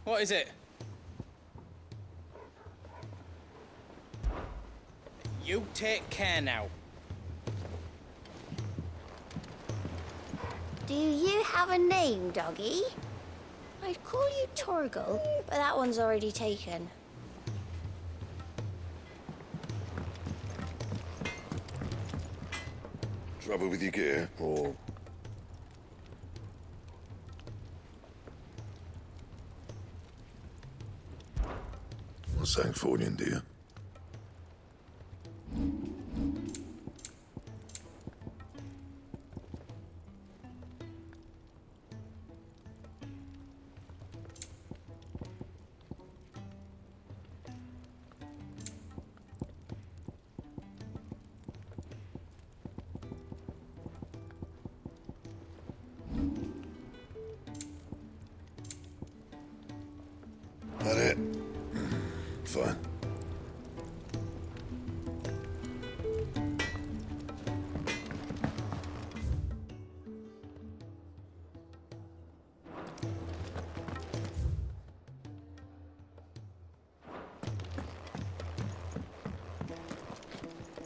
What is it? You take care now. Do you have a name, doggy? I'd call you Torgal, but that one's already taken. Trouble with your gear, or... What's Sancfordian, dear? That it? Fine.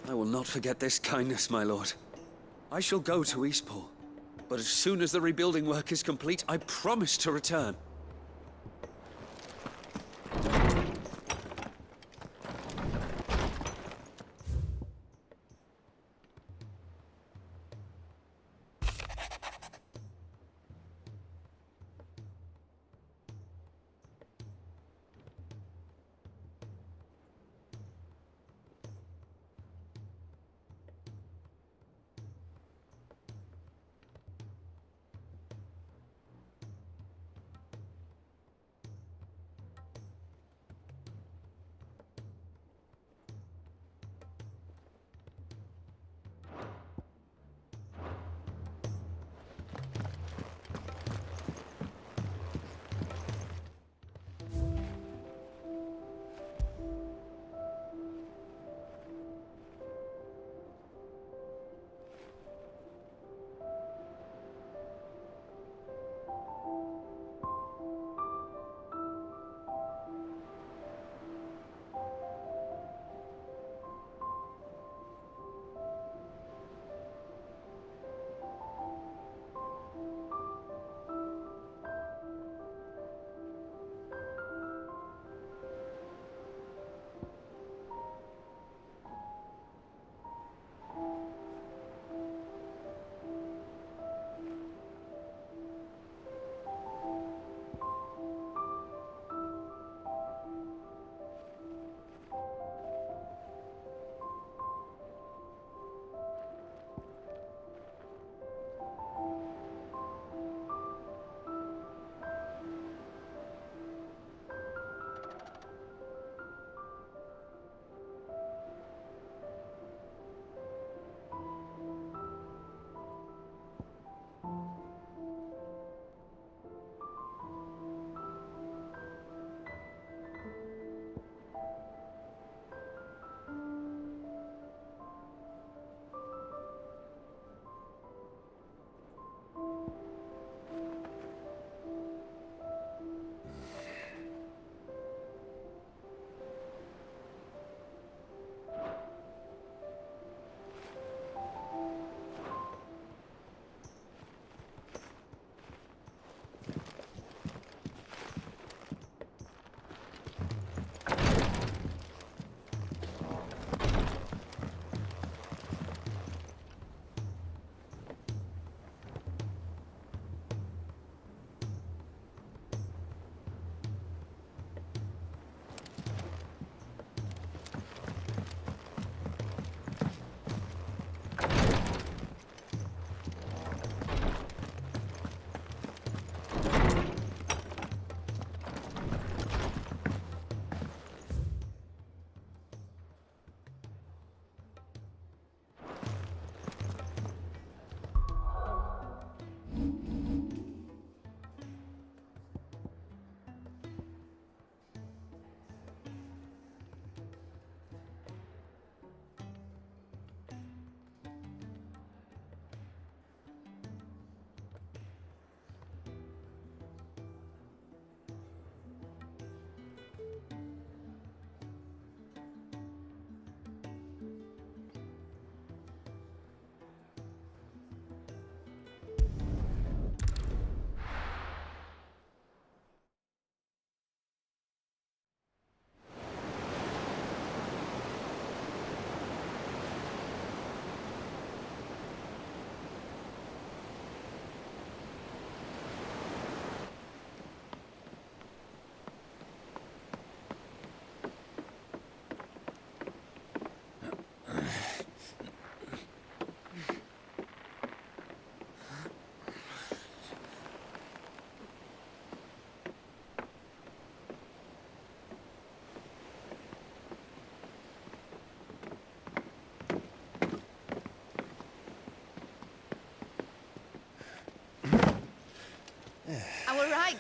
I will not forget this kindness, my lord. I shall go to Eastport, but as soon as the rebuilding work is complete, I promise to return.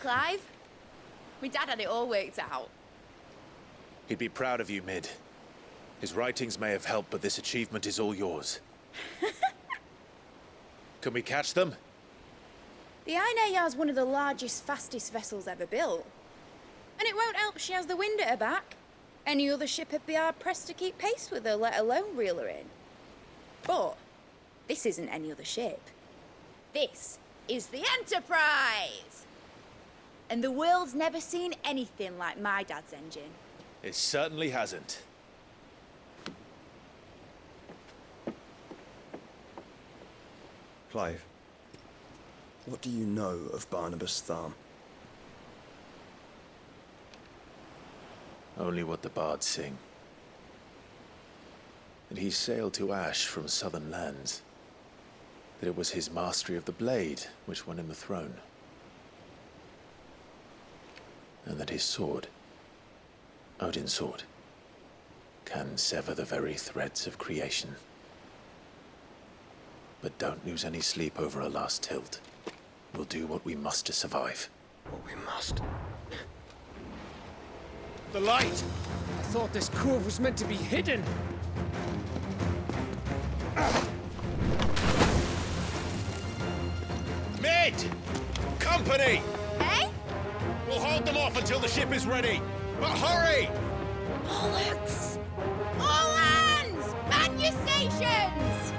Clive. My dad had it all worked out. He'd be proud of you, Mid. His writings may have helped, but this achievement is all yours. Can we catch them? The Ainayar's one of the largest, fastest vessels ever built. And it won't help she has the wind at her back. Any other ship would be hard-pressed to keep pace with her, let alone reel her in. But this isn't any other ship. This is the Enterprise! And the world's never seen anything like my dad's engine. It certainly hasn't. Clive, what do you know of Barnabas Tharm? Only what the bards sing. That he sailed to Ash from southern lands. That it was his mastery of the blade which won him the throne. And that his sword, Odin's sword, can sever the very threads of creation. But don't lose any sleep over a last tilt. We'll do what we must to survive. What we must. The light! I thought this cove was meant to be hidden. Mid! Company! Eh? We'll hold them off until the ship is ready. But hurry! Bollocks! All hands! Man your stations!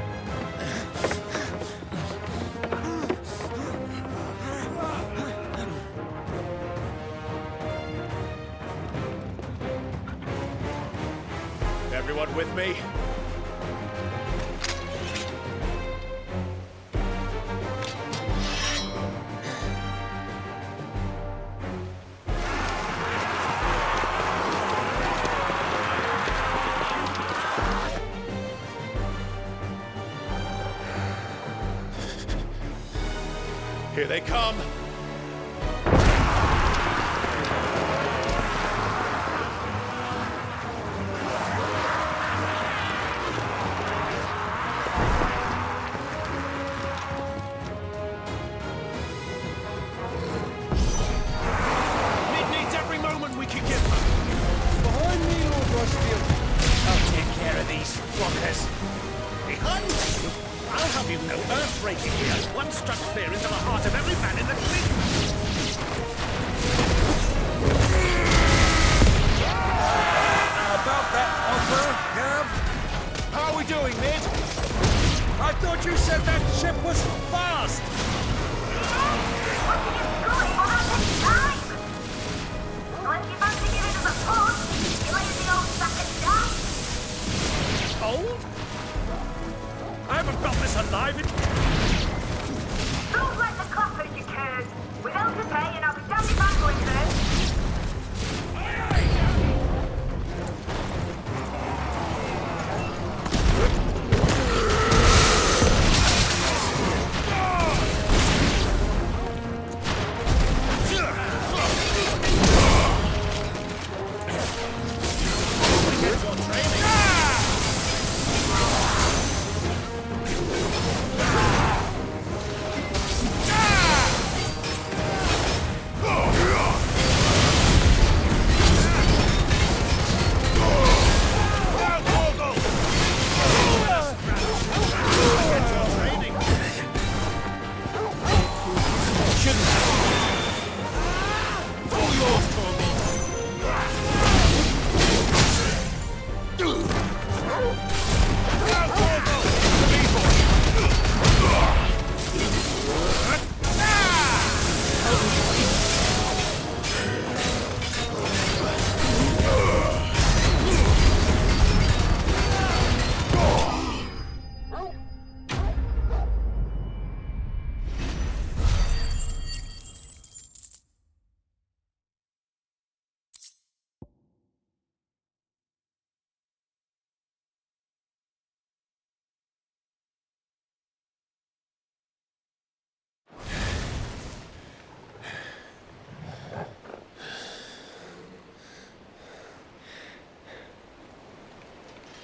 Everyone with me? Here they come! Mid needs every moment we can give her! Behind me, Lord Rosfield. I'll take care of these fuckers. Behind you, I'll have you know earth-breaking here once struck fear into the heart of every man in the fleet. About that offer, Gav? How are we doing, Mid? I thought you said that ship was fast. Old? I haven't felt this alive in... Don't let the clappers, you curs. Without a pay, and I'll be damned if I'm going first.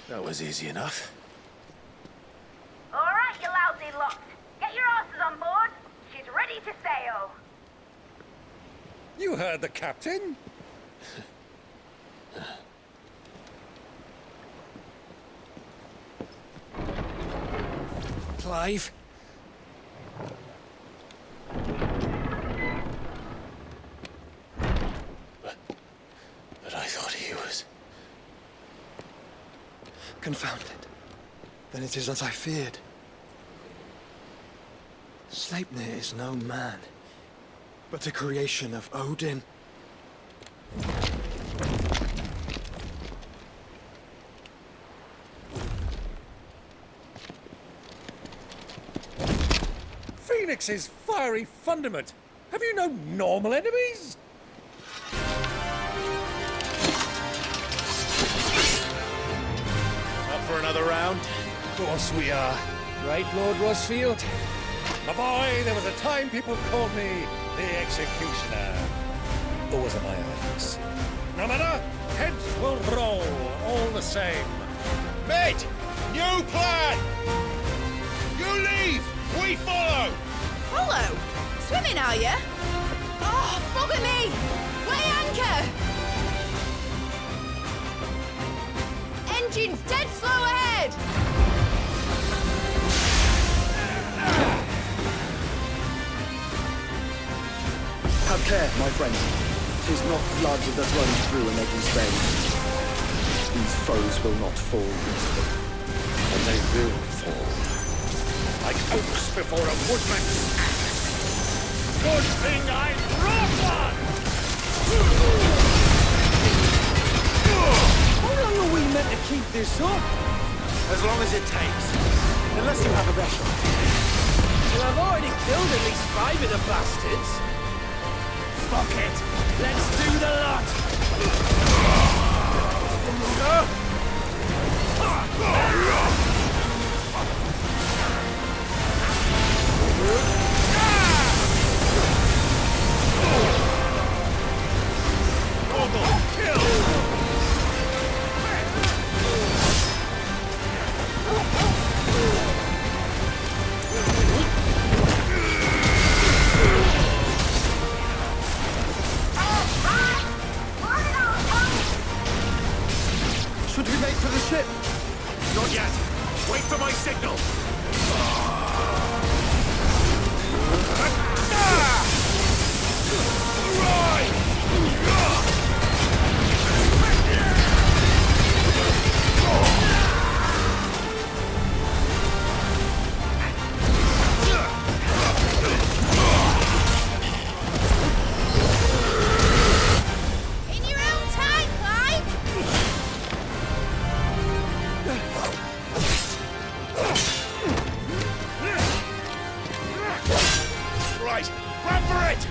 That was easy enough. All right, you lousy lot. Get your horses on board. She's ready to sail. You heard the captain. Clive? But I thought he was... Confounded. Then it is as I feared. Sleipnir is no man, but a creation of Odin. Phoenix's fiery fundament. Have you no normal enemies? Up for another round? Of course we are. Right, Lord Rosfield? My boy, there was a time people called me the Executioner. Always at my hands. No matter, heads will roll all the same. Mate! New plan! You leave! We follow! Follow? Swimming, are you? Oh, bugger me! Weigh anchor! Engine's dead slow ahead! Have care, my friend. 'Tis not blood that runs through an Eddie's veins. These foes will not fall easily. And they will fall. Like oaks before a woodman's axe. Good thing I brought one! How long are we meant to keep this up? As long as it takes. Unless you have a better. Well, I've already killed at least 5 of the bastards. Fuck it! Let's do the lot! Should we make for the ship? Not yet. Wait for my signal. In your own time, Clive! Right, run for it!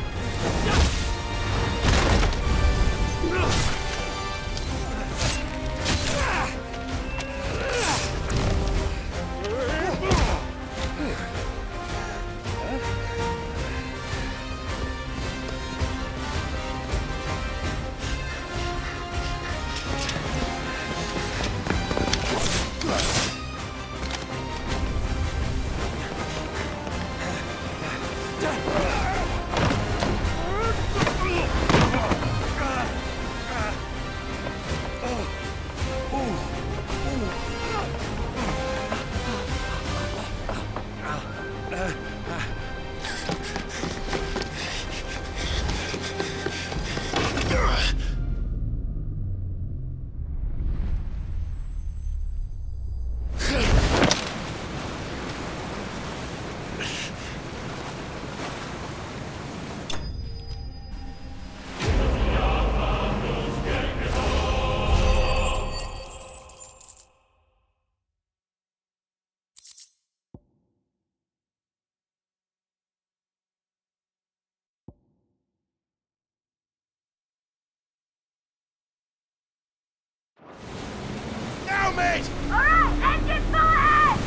Now, mate! Alright, engine full ahead!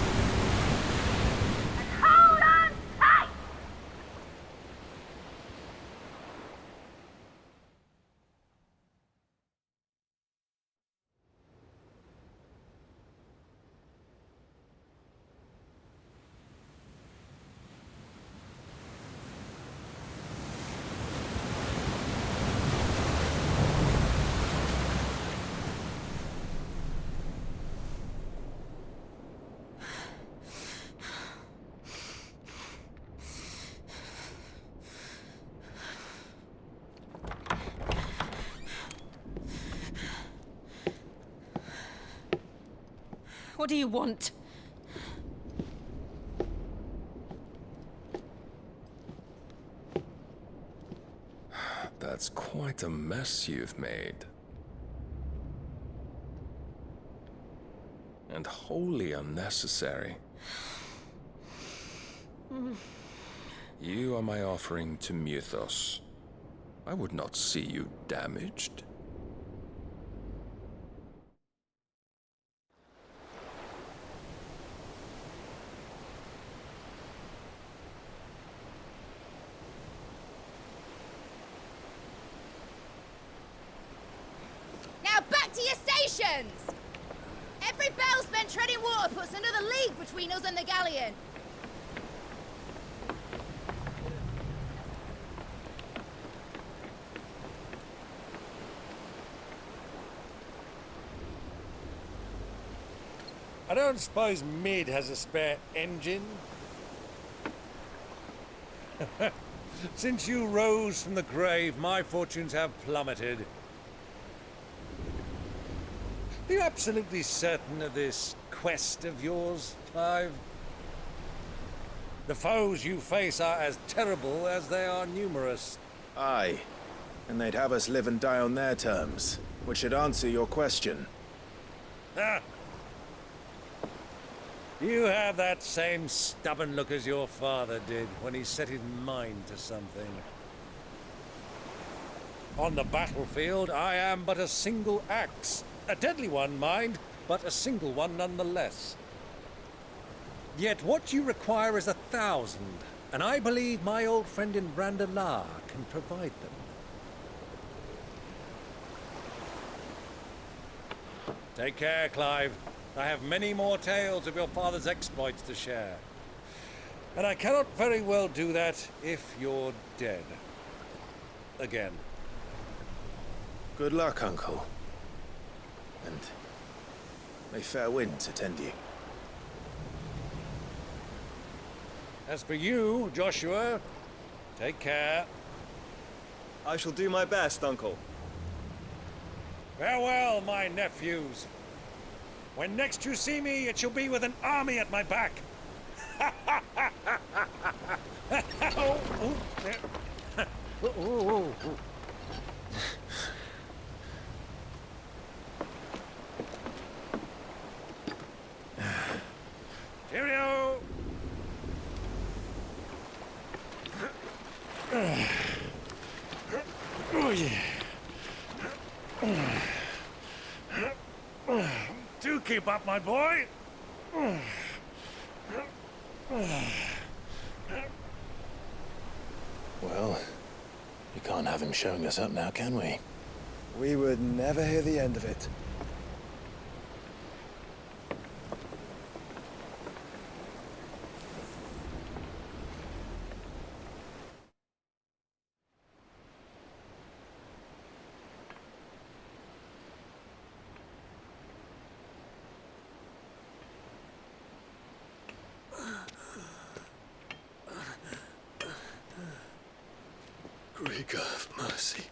And hold on tight! do you want? That's quite a mess you've made. And wholly unnecessary. You are my offering to Mythos. I would not see you damaged. Now back to your stations! Every bell spent treading water puts another league between us and the galleon. I don't suppose Mid has a spare engine? Since you rose from the grave, my fortunes have plummeted. Are you absolutely certain of this quest of yours, Clive? The foes you face are as terrible as they are numerous. Aye. And they'd have us live and die on their terms, which should answer your question. Ah! You have that same stubborn look as your father did when he set his mind to something. On the battlefield, I am but a single axe. A deadly one, mind, but a single one nonetheless. Yet what you require is 1,000, and I believe my old friend in Randalar can provide them. Take care, Clive. I have many more tales of your father's exploits to share. And I cannot very well do that if you're dead. Again. Good luck, Uncle. And may fair winds attend you. As for you, Joshua, take care. I shall do my best, Uncle. Farewell, my nephews. When next you see me, it shall be with an army at my back. Cheerio! Oh, yeah. Do keep up, my boy. Well, we can't have him showing us up now, can we? We would never hear the end of it. Grigor of mercy.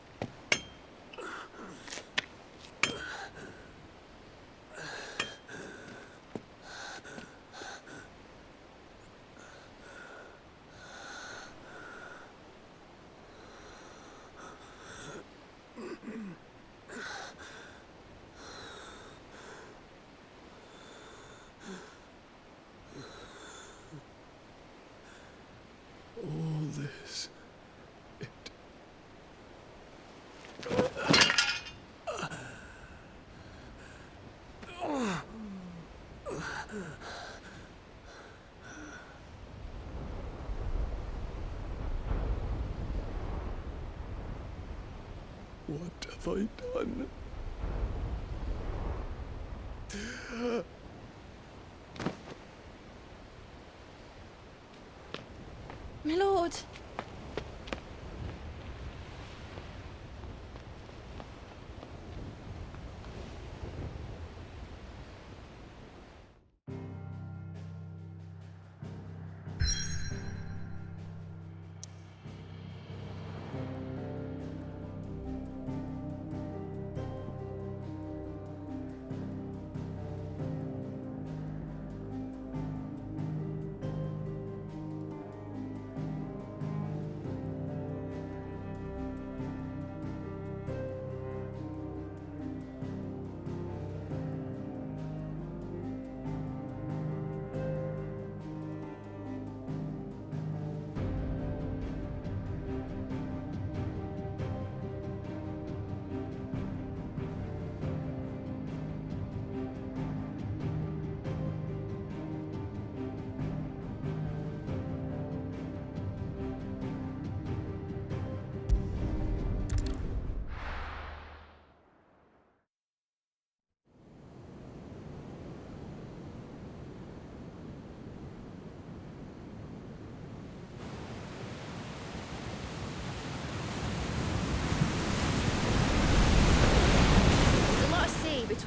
All this. What have I done? My lord.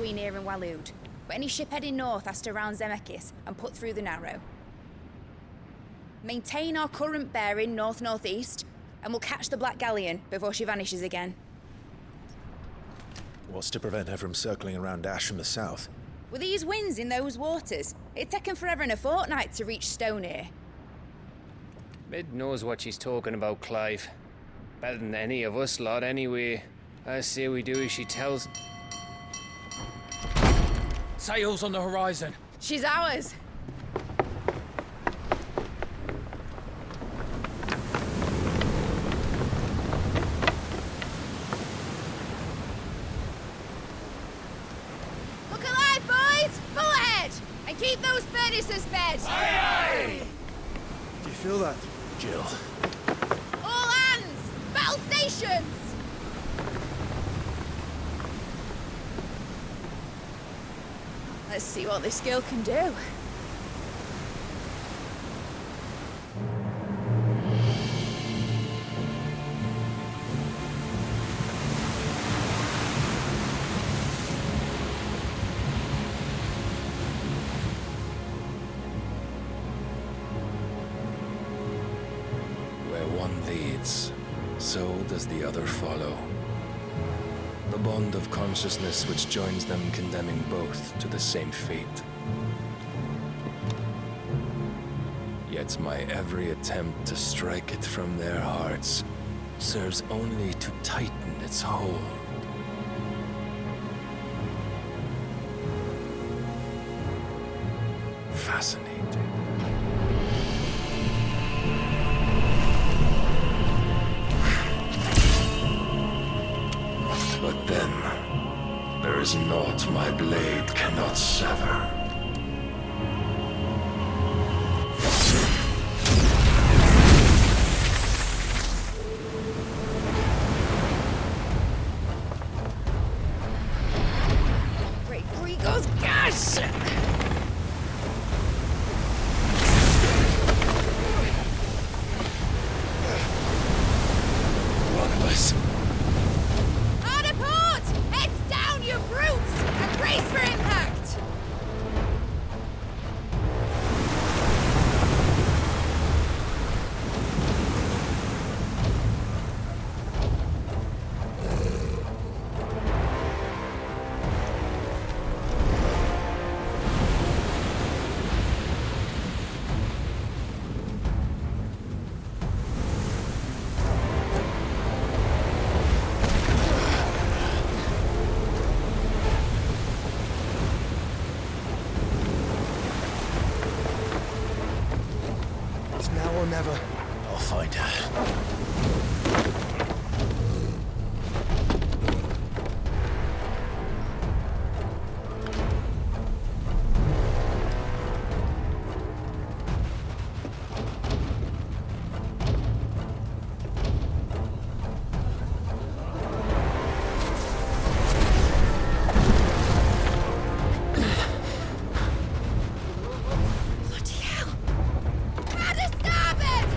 between here and Waloed. But any ship heading north has to round Zemeckis and put through the Narrow. Maintain our current bearing north-northeast, and we'll catch the Black Galleon before she vanishes again. What's to prevent her from circling around Ash from the south? With these winds in those waters, it'd taken forever and a fortnight to reach Stonehenge. Mid knows what she's talking about, Clive. Better than any of us lot, anyway. I say we do as she tells. Sails on the horizon. She's ours. Look alive, boys! Full ahead! And keep those furnaces fed! Aye, Do you feel that? Jill. All hands! Battle stations! Let's see what this girl can do. Where one leads, so does the other follow. The bond of consciousness which joins them condemning both to the same fate. Yet my every attempt to strike it from their hearts serves only to tighten its hold. Fascinating. But then, there is naught my blade cannot sever. Great Grigos, gosh! One of us. Hard a port! Heads down, you brutes! And brace for impact! It's now or never. I'll find her. Bloody hell! Rudder starboard!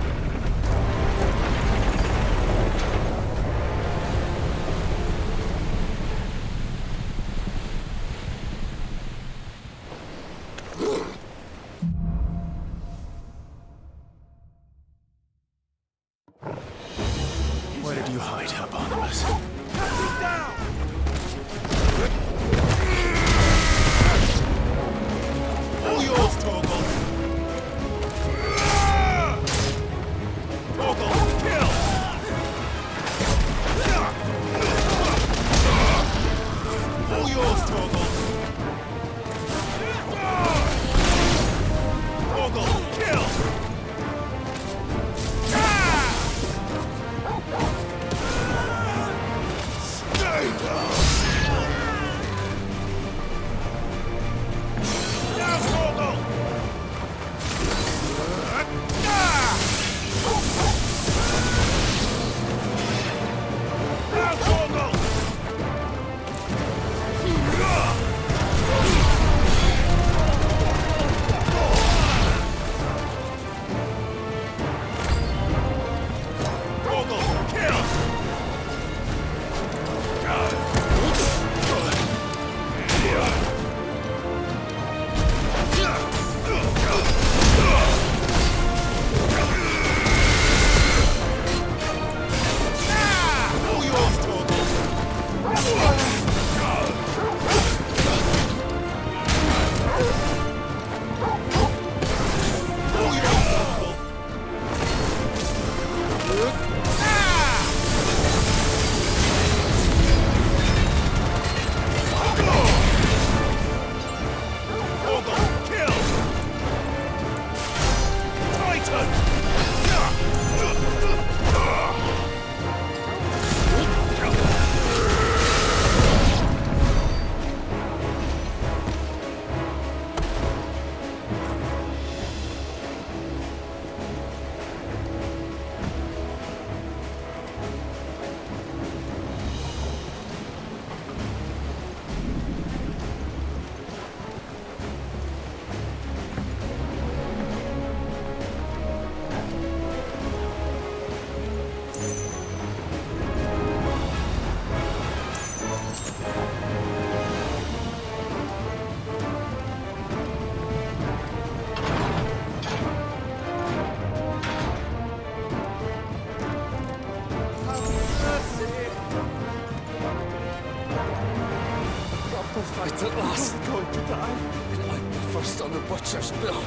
butcher's blow.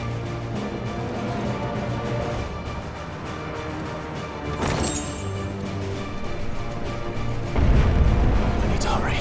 I need to hurry.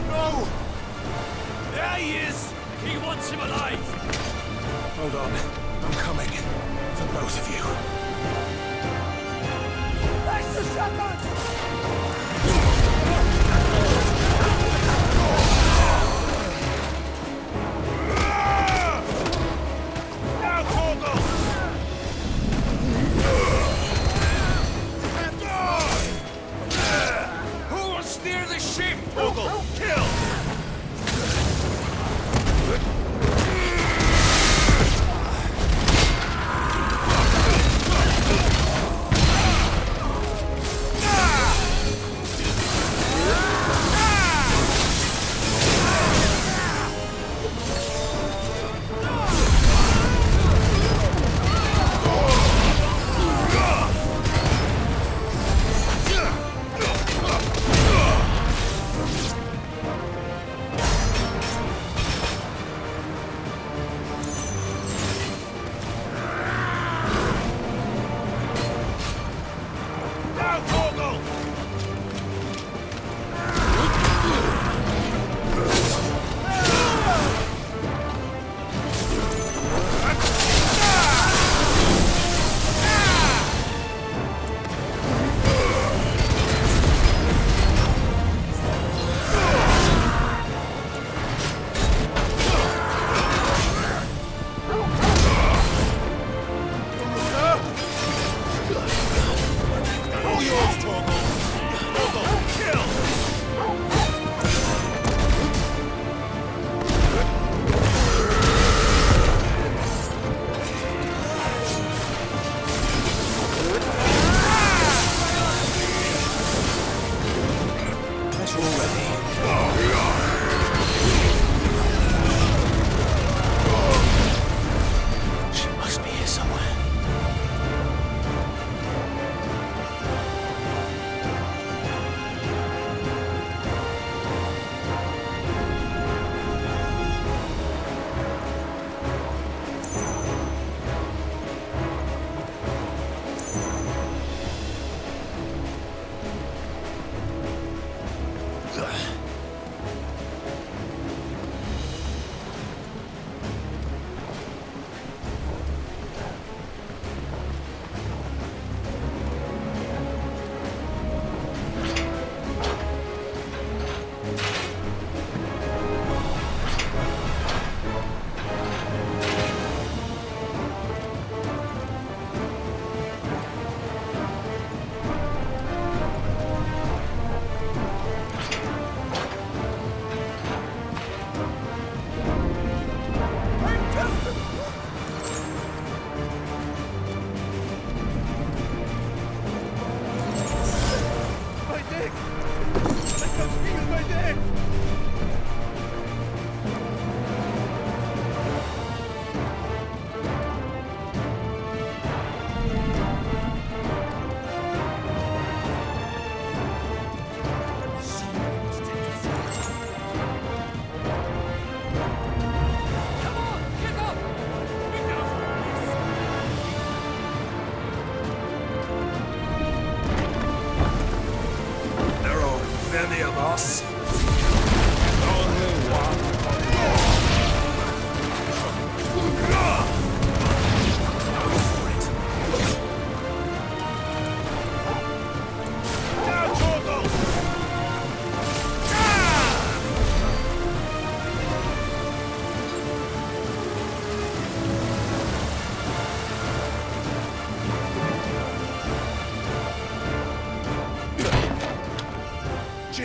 No! There he is! He wants him alive! Hold on. I'm coming. For both of you. Extra shotgun! Now, Torgal! Who will steer the ship? Torgal, kill!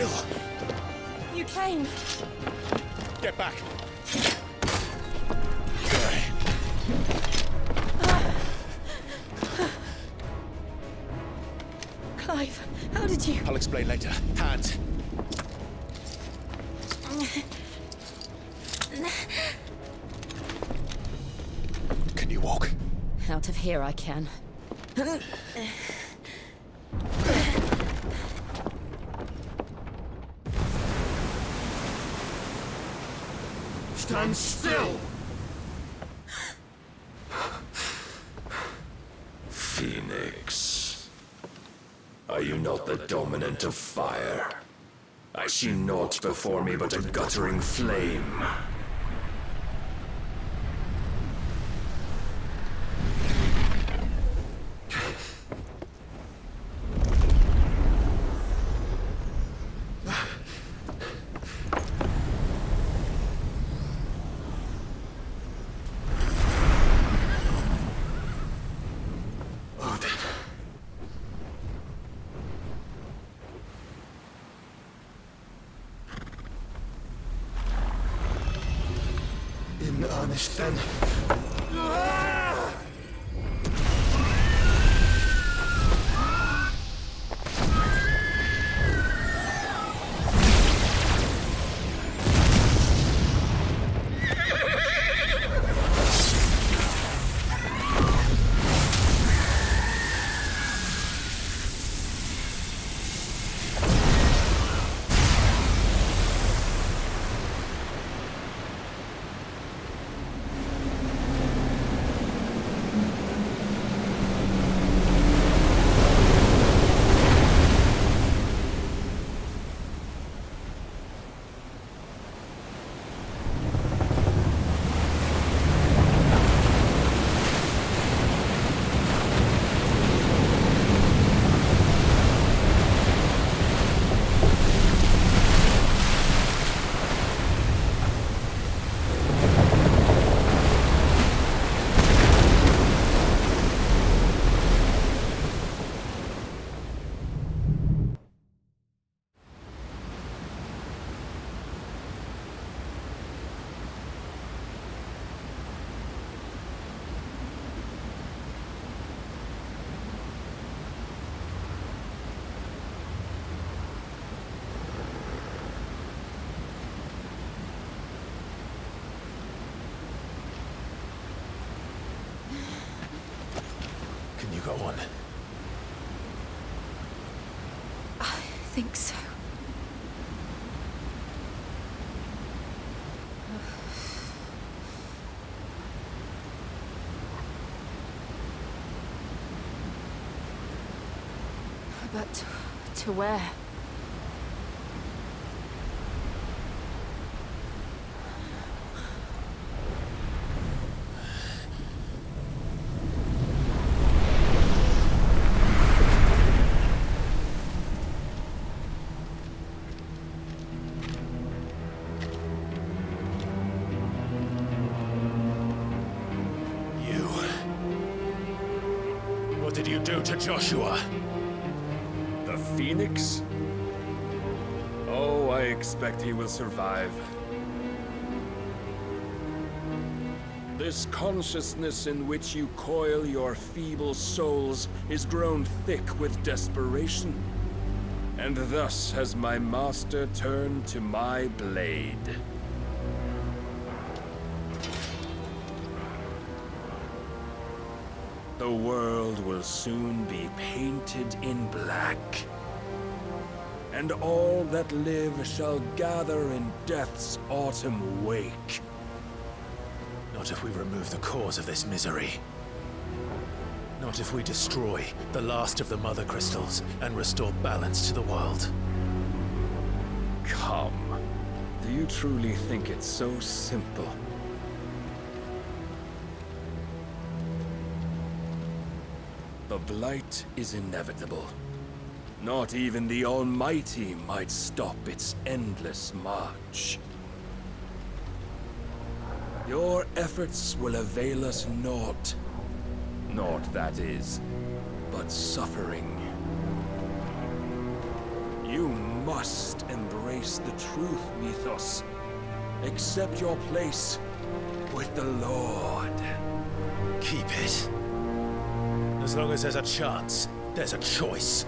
real. You came. Get back. Clive, how did you... I'll explain later. Hands. Can you walk? Out of here I can. Stand still! Phoenix. Are you not the dominant of fire? I see naught before me but a guttering flame. In earnest, then. Can you go on? I think so. But to where? What did you do to Joshua? The Phoenix? Oh, I expect he will survive. This consciousness in which you coil your feeble souls is grown thick with desperation. And thus has my master turned to my blade. The world will soon be painted in black. And all that live shall gather in death's autumn wake. Not if we remove the cause of this misery. Not if we destroy the last of the Mother Crystals and restore balance to the world. Come. Do you truly think it's so simple? The Blight is inevitable. Not even the Almighty might stop its endless march. Your efforts will avail us naught. Naught, that is, but suffering. You must embrace the truth, Mythos. Accept your place with the Lord. Keep it. As long as there's a chance, there's a choice.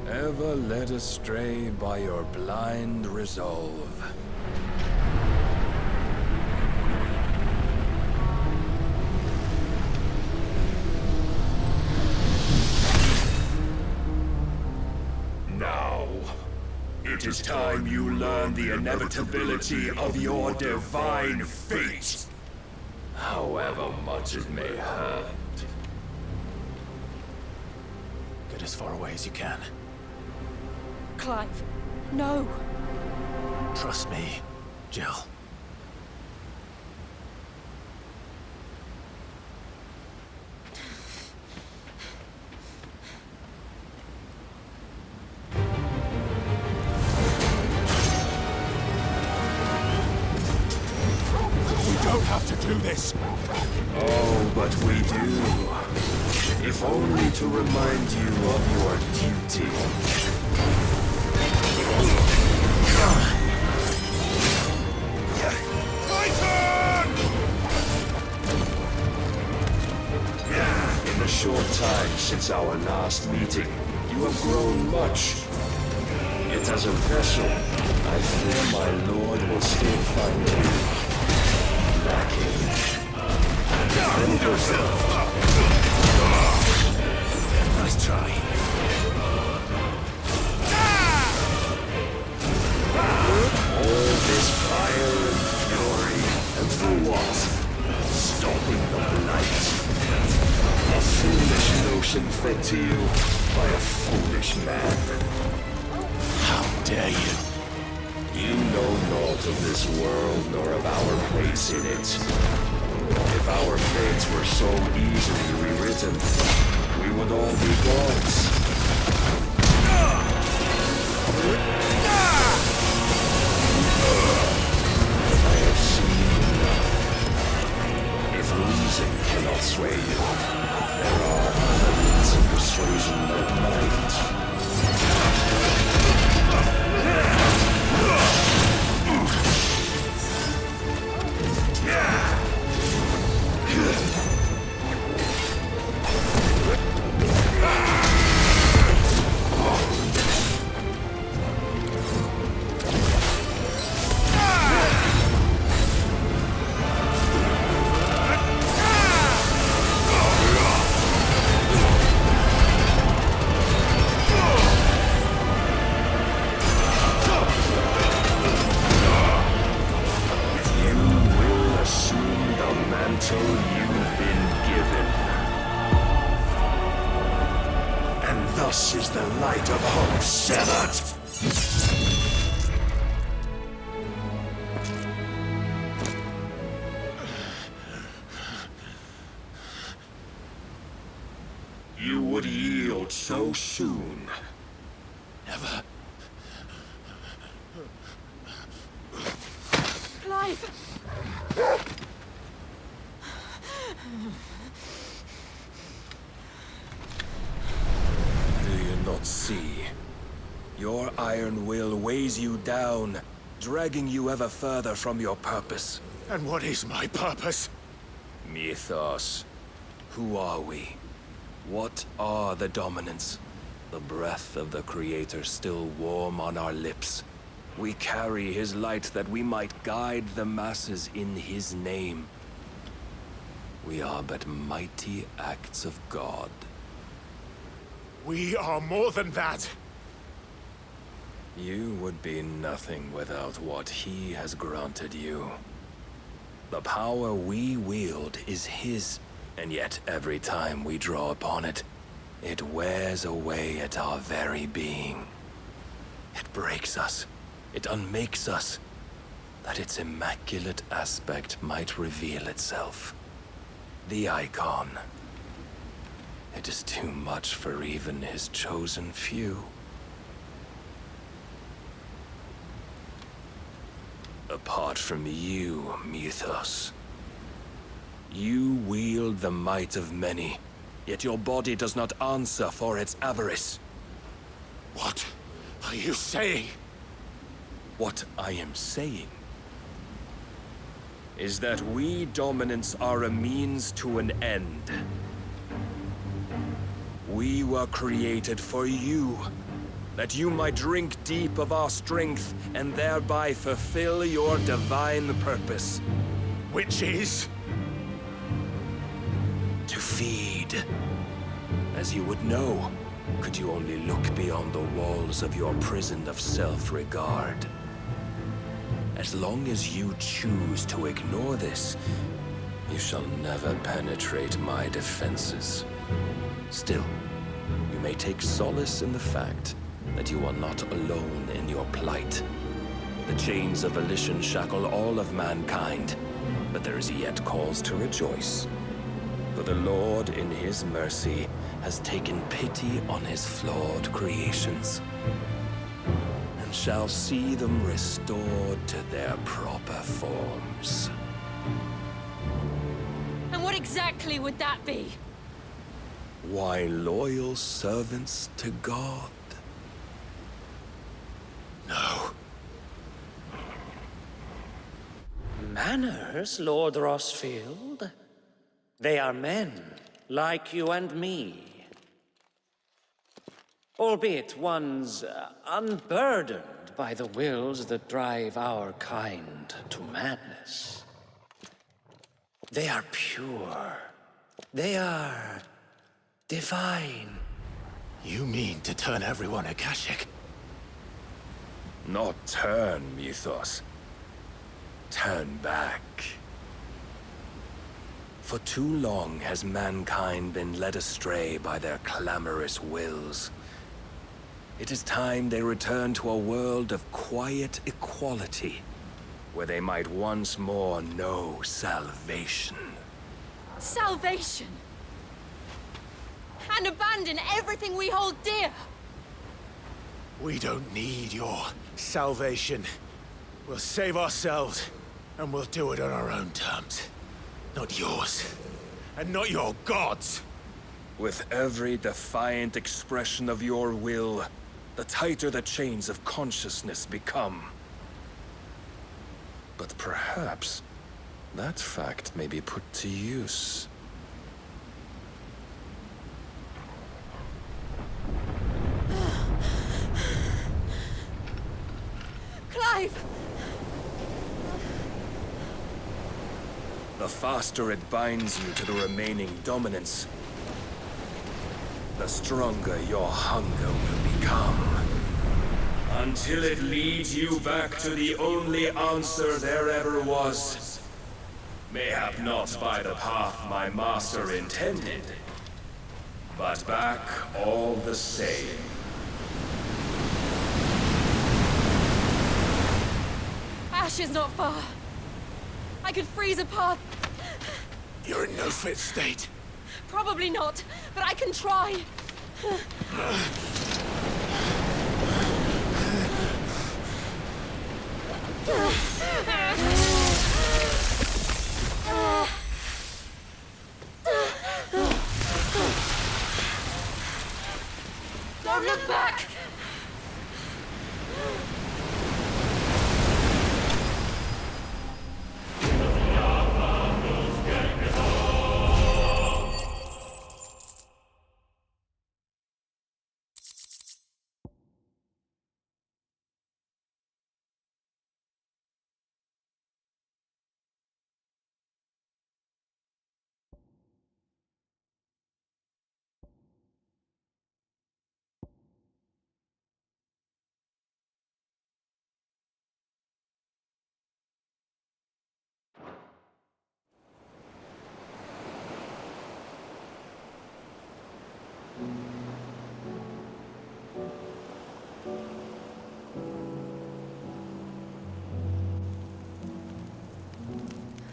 Ever led astray by your blind resolve. Now, it is time you learn the inevitability of your divine fate. However much it may hurt. Get as far away as you can. Clive, no. Trust me, Jill. Have to do this. Oh, but we do. If only to remind you of your duty. In the short time since our last meeting, you have grown much. Yet as a vessel, I fear my lord will still find you lacking. Nice try. All this fire and fury, and for what? Stopping the blight. A foolish notion fed to you by a foolish man. How dare you? You know naught of this world, nor of our place in it. If our fates were so easily rewritten, we would all be gods. I have seen enough. If reason cannot sway you, there are other means of persuasion that might. Is the light of hope severed? You would yield so soon. Never. Clive! Not see. Your iron will weighs you down, dragging you ever further from your purpose. And what is my purpose? Mythos. Who are we? What are the dominants? The breath of the Creator still warm on our lips. We carry his light that we might guide the masses in his name. We are but mighty acts of God. We are more than that. You would be nothing without what he has granted you. The power we wield is his, and yet every time we draw upon it, it wears away at our very being. It breaks us, it unmakes us, that its immaculate aspect might reveal itself. The icon. It is too much for even his chosen few. Apart from you, Mythos, you wield the might of many, Yet your body does not answer for its avarice. What are you saying? What I am saying is that we dominants are a means to an end. We were created for you, that you might drink deep of our strength and thereby fulfill your divine purpose. Which is? To feed. As you would know, could you only look beyond the walls of your prison of self-regard. As long as you choose to ignore this, you shall never penetrate my defenses. Still, you may take solace in the fact that you are not alone in your plight. The chains of volition shackle all of mankind, but there is yet cause to rejoice. For the Lord, in his mercy, has taken pity on his flawed creations, and shall see them restored to their proper forms. And what exactly would that be? Why, loyal servants to God. No. Manners, Lord Rosfield? They are men, like you and me. Albeit ones unburdened by the wills that drive our kind to madness. They are pure. They are divine. You mean to turn everyone Akashic? Not turn, Mythos. Turn back. For too long has mankind been led astray by their clamorous wills. It is time they return to a world of quiet equality, where they might once more know salvation. Salvation? And abandon everything we hold dear? We don't need your salvation. We'll save ourselves, and we'll do it on our own terms. Not yours, and not your gods. With every defiant expression of your will, the tighter the chains of consciousness become. But perhaps that fact may be put to use. Clive! The faster it binds you to the remaining dominance, the stronger your hunger will become. Until it leads you back to the only answer there ever was. Mayhap not by the path my master intended, but back all the same. Ash is not far. I could freeze a path. You're in no fit state. Probably not, but I can try. Don't look back!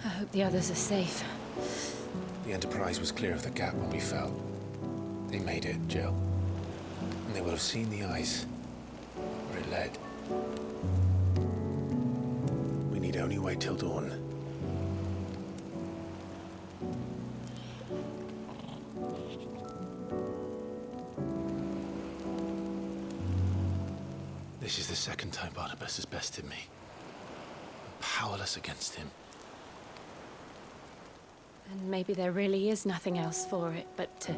I hope the others are safe. The Enterprise was clear of the gap when we fell. They made it, Jill. And they will have seen the ice where it led. We need only wait till dawn. This is the second time Barnabas has bested me. I'm powerless against him. And maybe there really is nothing else for it but to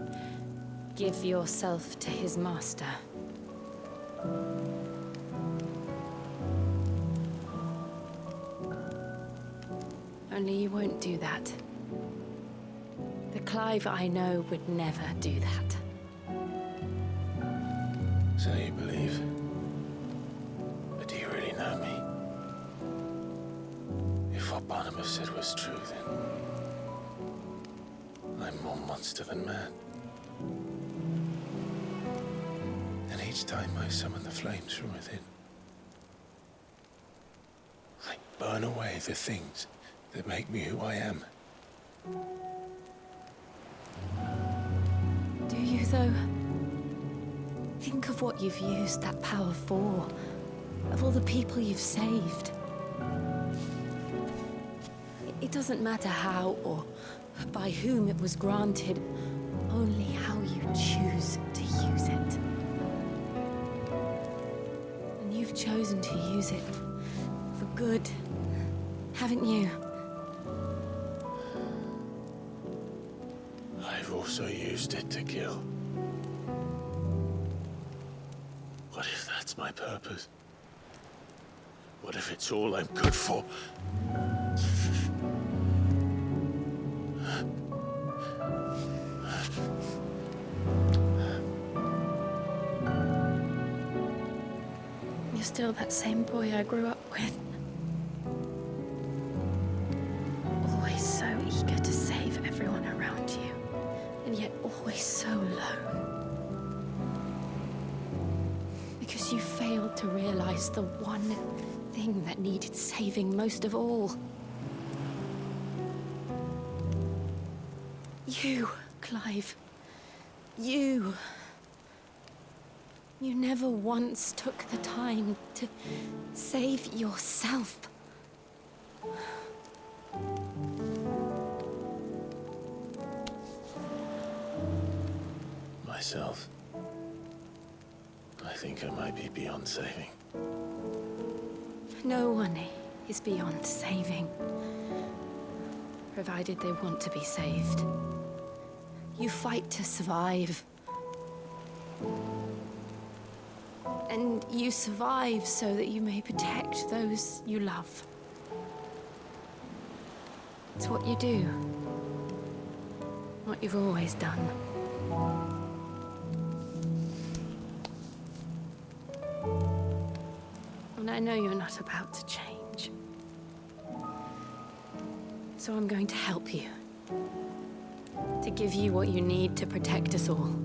give yourself to his master. Only you won't do that. The Clive I know would never do that. So you believe? But do you really know me? If what Barnabas said was true, then I'm more monster than man. And each time I summon the flames from within, I burn away the things that make me who I am. Do you, though? Think of what you've used that power for, of all the people you've saved. It doesn't matter how or by whom it was granted, only how you choose to use it. And you've chosen to use it for good, haven't you? I've also used it to kill. What if that's my purpose? What if it's all I'm good for? You're still that same boy I grew up with. Always so eager to save everyone around you, and yet always so lone. Because you failed to realize the one thing that needed saving most of all. You, Clive. You. You never once took the time to save yourself. Myself? I think I might be beyond saving. No one is beyond saving, provided they want to be saved. You fight to survive. And you survive so that you may protect those you love. It's what you do. What you've always done. And I know you're not about to change. So I'm going to help you. To give you what you need to protect us all.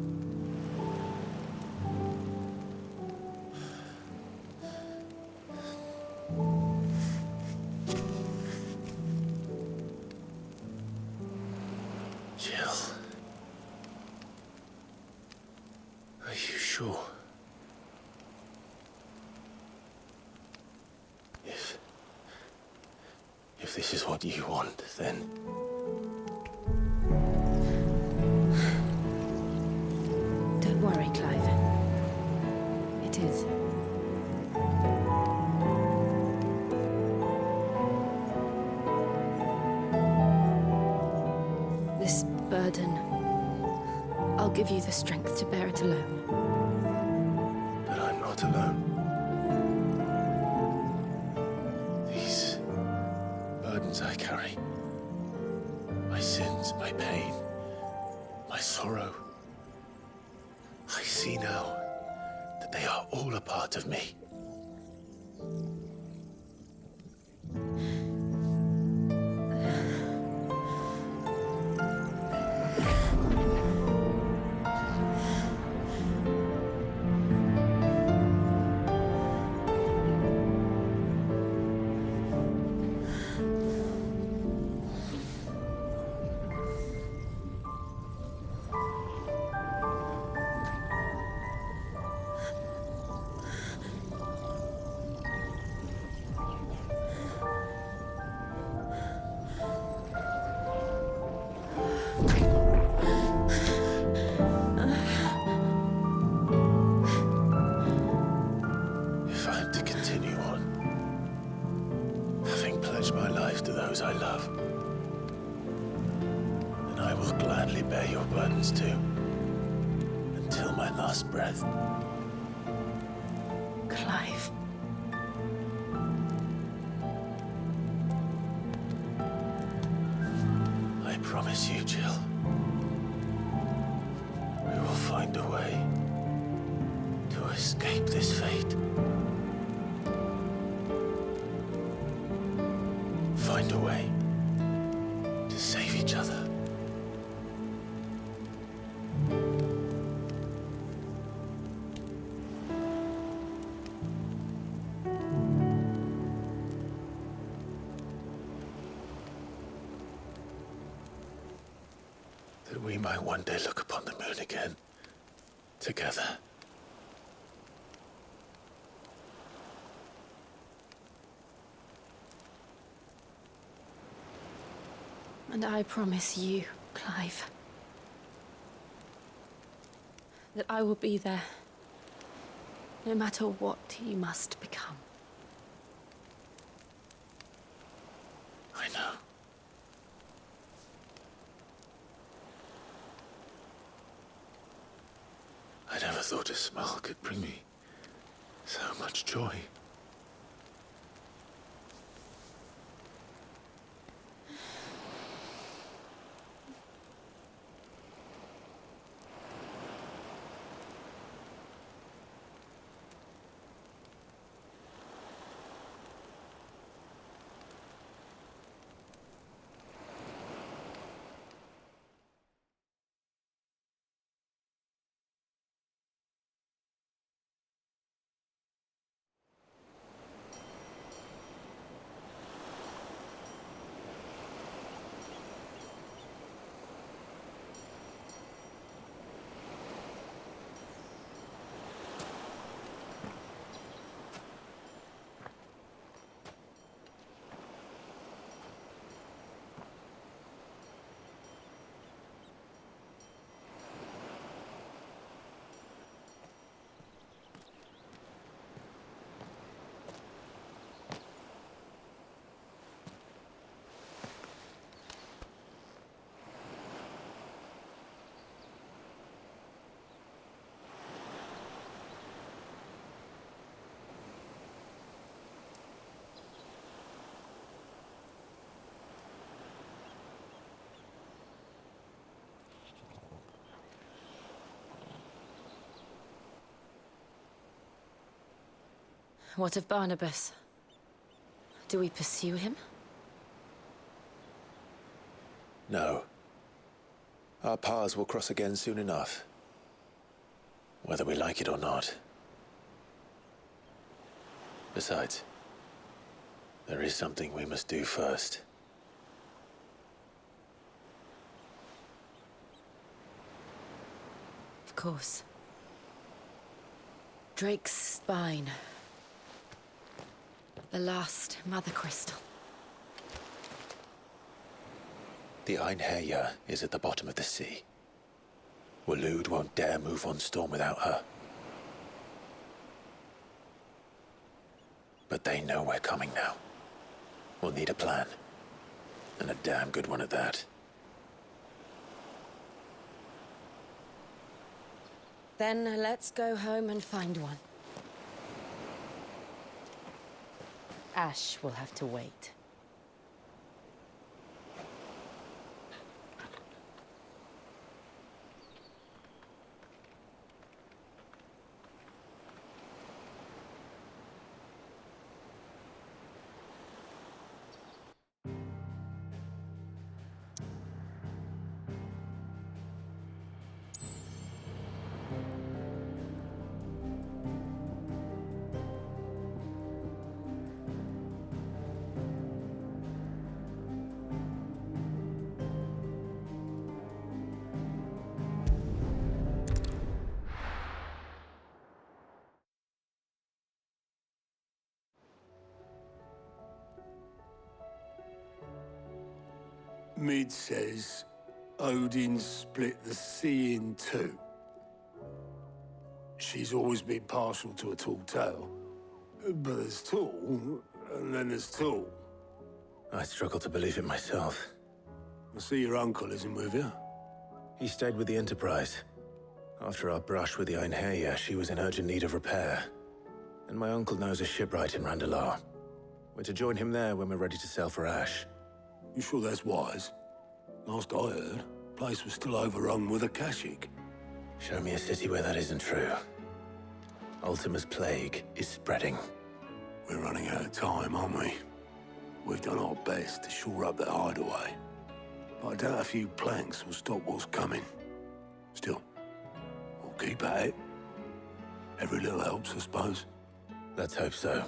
Jill. Are you sure? If this is what you want, then... Don't worry, Clive. It is. This burden, I'll give you the strength to bear it alone. But I'm not alone. These burdens I carry, my sins, my pain, my sorrow, I see now that they are all a part of me. love, then I will gladly bear your burdens too, until my last breath. Clive. I promise you, Jill, we will find a way to escape this fate. Find a way to save each other. That we might one day look upon the moon again, together. And I promise you, Clive, that I will be there, no matter what you must become. I know. I never thought a smile could bring me so much joy. What of Barnabas? Do we pursue him? No. Our paths will cross again soon enough. Whether we like it or not. Besides, there is something we must do first. Of course. Drake's spine. The last Mother Crystal. The Einherjar is at the bottom of the sea. Waloed won't dare move on Storm without her. But they know we're coming now. We'll need a plan. And a damn good one at that. Then let's go home and find one. Ash will have to wait. Mid says Odin split the sea in two. She's always been partial to a tall tale. But there's tall, and then there's tall. I struggle to believe it myself. I see your uncle isn't with you. He stayed with the Enterprise. After our brush with the Einherja, she was in urgent need of repair. And my uncle knows a shipwright in Randalar. We're to join him there when we're ready to sail for Ash. You sure that's wise? Last I heard, the place was still overrun with Akashic. Show me a city where that isn't true. Ultima's plague is spreading. We're running out of time, aren't we? We've done our best to shore up that hideaway. But I doubt a few planks will stop what's coming. Still, we'll keep at it. Every little helps, I suppose. Let's hope so.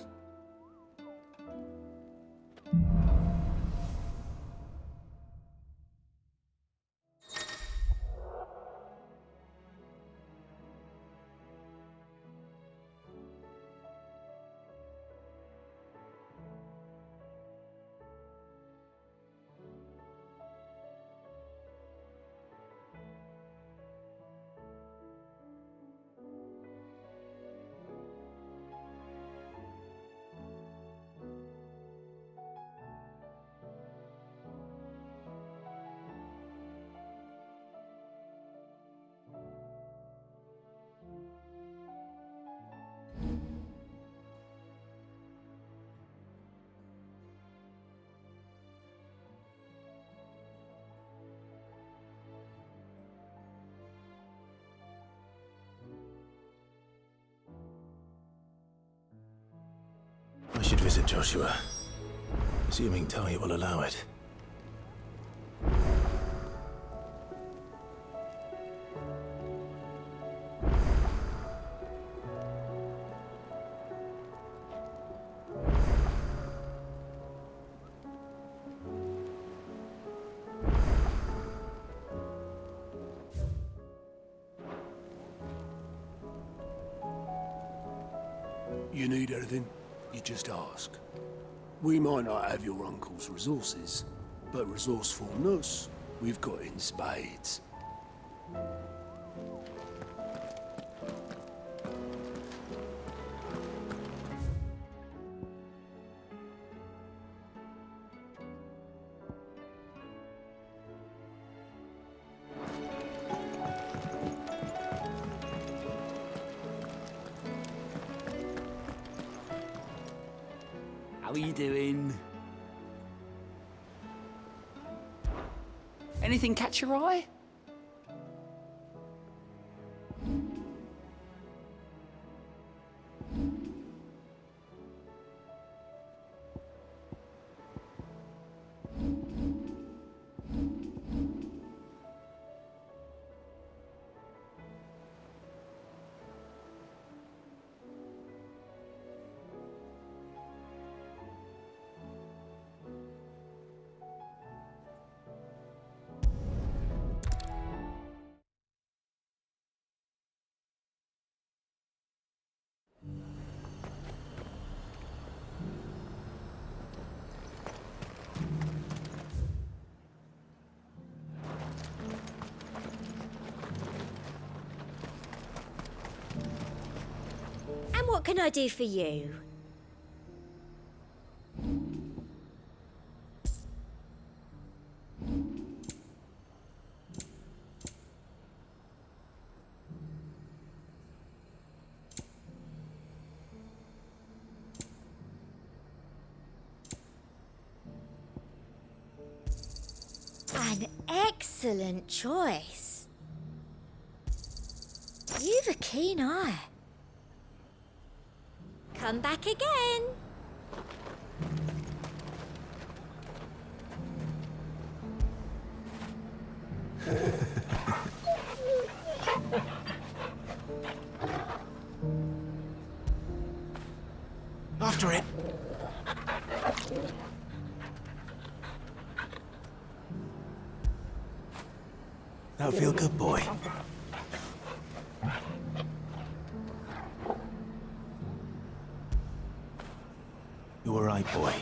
I should visit Joshua, assuming Talia will allow it. You need anything? You just ask. We might not have your uncle's resources, but resourcefulness, we've got in spades. How are you doing? Anything catch your eye? And what can I do for you? An excellent choice. You've a keen eye. Come back again. After it. Now feel good, boy. You all right, boy?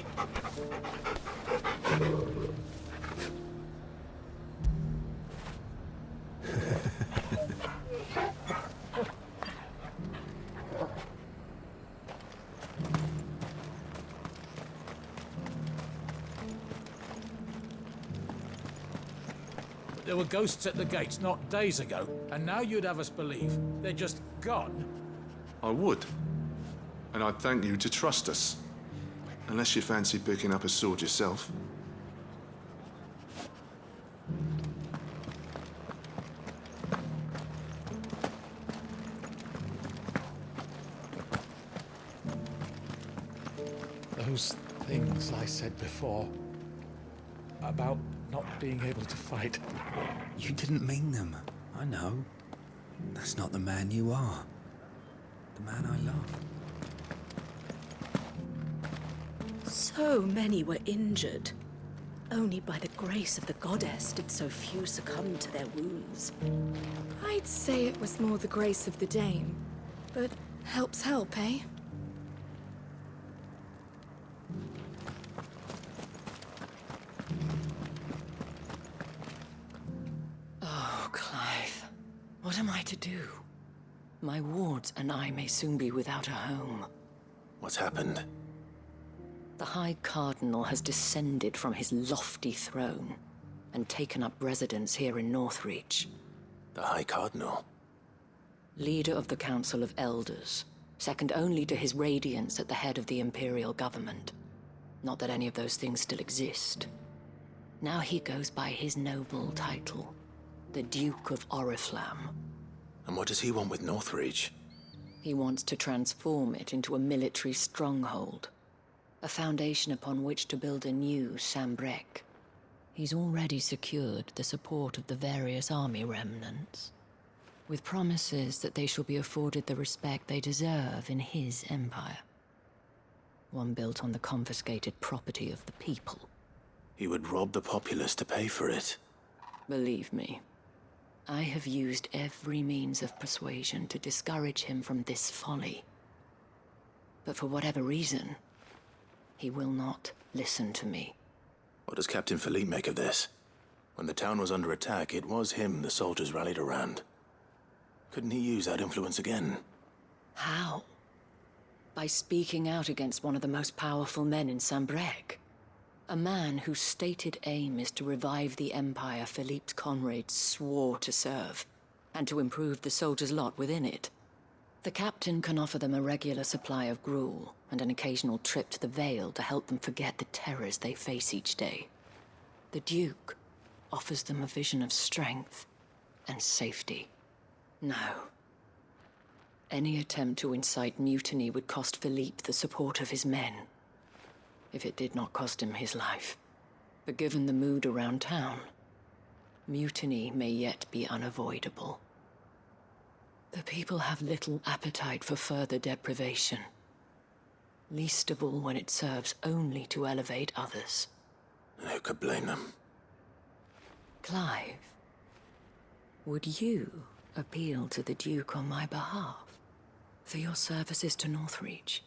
There were ghosts at the gates not days ago, and now you'd have us believe they're just gone? I would. And I'd thank you to trust us. Unless you fancy picking up a sword yourself. Those things I said before about not being able to fight. You didn't mean them. I know. That's not the man you are. The man I love. So many were injured. Only by the grace of the goddess did so few succumb to their wounds. I'd say it was more the grace of the dame. But help's help, eh? Oh, Clive. What am I to do? My wards and I may soon be without a home. What's happened? The High Cardinal has descended from his lofty throne and taken up residence here in Northreach. The High Cardinal? Leader of the Council of Elders, second only to his Radiance at the head of the Imperial government. Not that any of those things still exist. Now he goes by his noble title, the Duke of Oriflamme. And what does he want with Northreach? He wants to transform it into a military stronghold, a foundation upon which to build a new Sambrec. He's already secured the support of the various army remnants, with promises that they shall be afforded the respect they deserve in his empire. One built on the confiscated property of the people. He would rob the populace to pay for it. Believe me, I have used every means of persuasion to discourage him from this folly. But for whatever reason, he will not listen to me. What does Captain Philippe make of this? When the town was under attack, it was him the soldiers rallied around. Couldn't he use that influence again? How? By speaking out against one of the most powerful men in Sambrec. A man whose stated aim is to revive the empire Philippe's comrades swore to serve, and to improve the soldiers' lot within it. The captain can offer them a regular supply of gruel, and an occasional trip to the Vale to help them forget the terrors they face each day. The Duke offers them a vision of strength and safety. No. Any attempt to incite mutiny would cost Philippe the support of his men, if it did not cost him his life. But given the mood around town, mutiny may yet be unavoidable. The people have little appetite for further deprivation, least of all when it serves only to elevate others. And who could blame them? Clive, would you appeal to the Duke on my behalf? For your services to Northreach,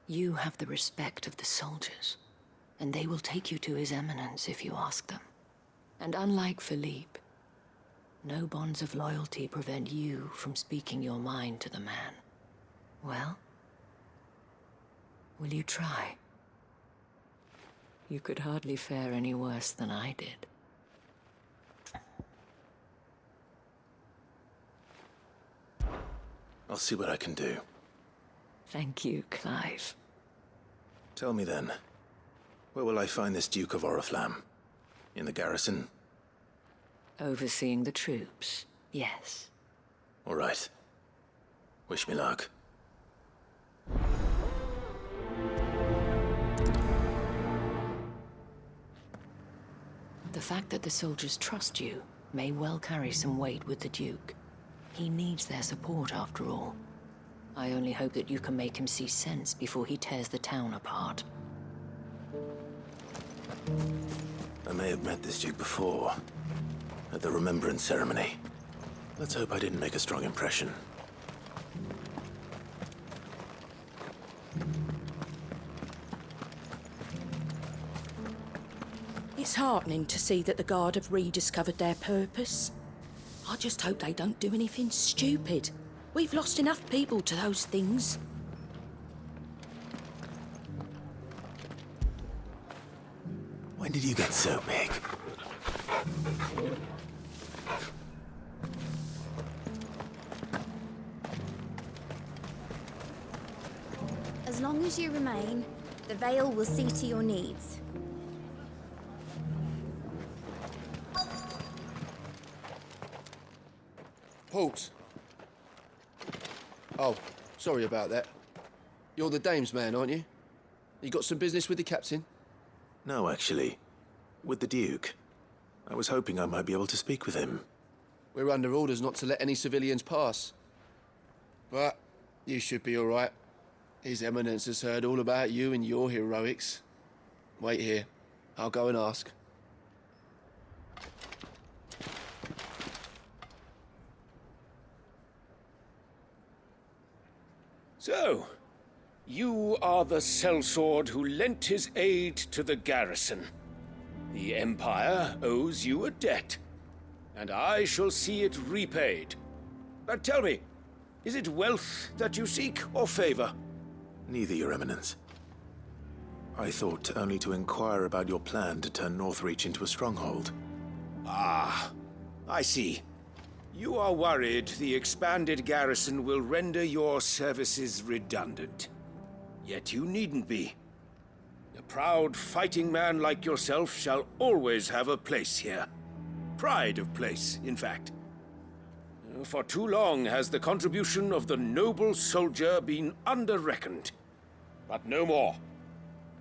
you have the respect of the soldiers, and they will take you to His Eminence if you ask them. And unlike Philippe, no bonds of loyalty prevent you from speaking your mind to the man. Well, will you try? You could hardly fare any worse than I did. I'll see what I can do. Thank you, Clive. Tell me then, where will I find this Duke of Oriflamme? In the garrison? Overseeing the troops, yes. All right. Wish me luck. The fact that the soldiers trust you may well carry some weight with the Duke. He needs their support, after all. I only hope that you can make him see sense before he tears the town apart. I may have met this Duke before, at the Remembrance Ceremony. Let's hope I didn't make a strong impression. It's heartening to see that the Guard have rediscovered their purpose. I just hope they don't do anything stupid. We've lost enough people to those things. When did you get so big? as you remain, the Vale will see to your needs. Halt! Oh, sorry about that. You're the dame's man, aren't you? You got some business with the captain? No, actually. With the Duke. I was hoping I might be able to speak with him. We're under orders not to let any civilians pass. But you should be all right. His Eminence has heard all about you and your heroics. Wait here. I'll go and ask. So, you are the sellsword who lent his aid to the garrison. The Empire owes you a debt, and I shall see it repaid. But tell me, is it wealth that you seek, or favor? Neither, Your Eminence. I thought only to inquire about your plan to turn Northreach into a stronghold. Ah, I see. You are worried the expanded garrison will render your services redundant. Yet you needn't be. A proud fighting man like yourself shall always have a place here. Pride of place, in fact. For too long has the contribution of the noble soldier been under-reckoned. But no more.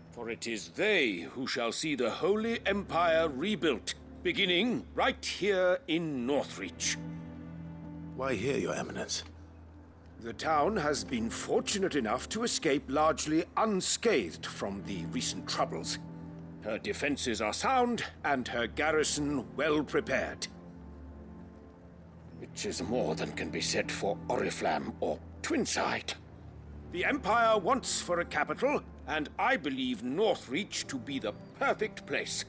For it is they who shall see the Holy Empire rebuilt, beginning right here in Northreach. Why here, Your Eminence? The town has been fortunate enough to escape largely unscathed from the recent troubles. Her defenses are sound, and her garrison well prepared. Which is more than can be said for Oriflamme or Twinside. The Empire wants for a capital, and I believe Northreach to be the perfect place.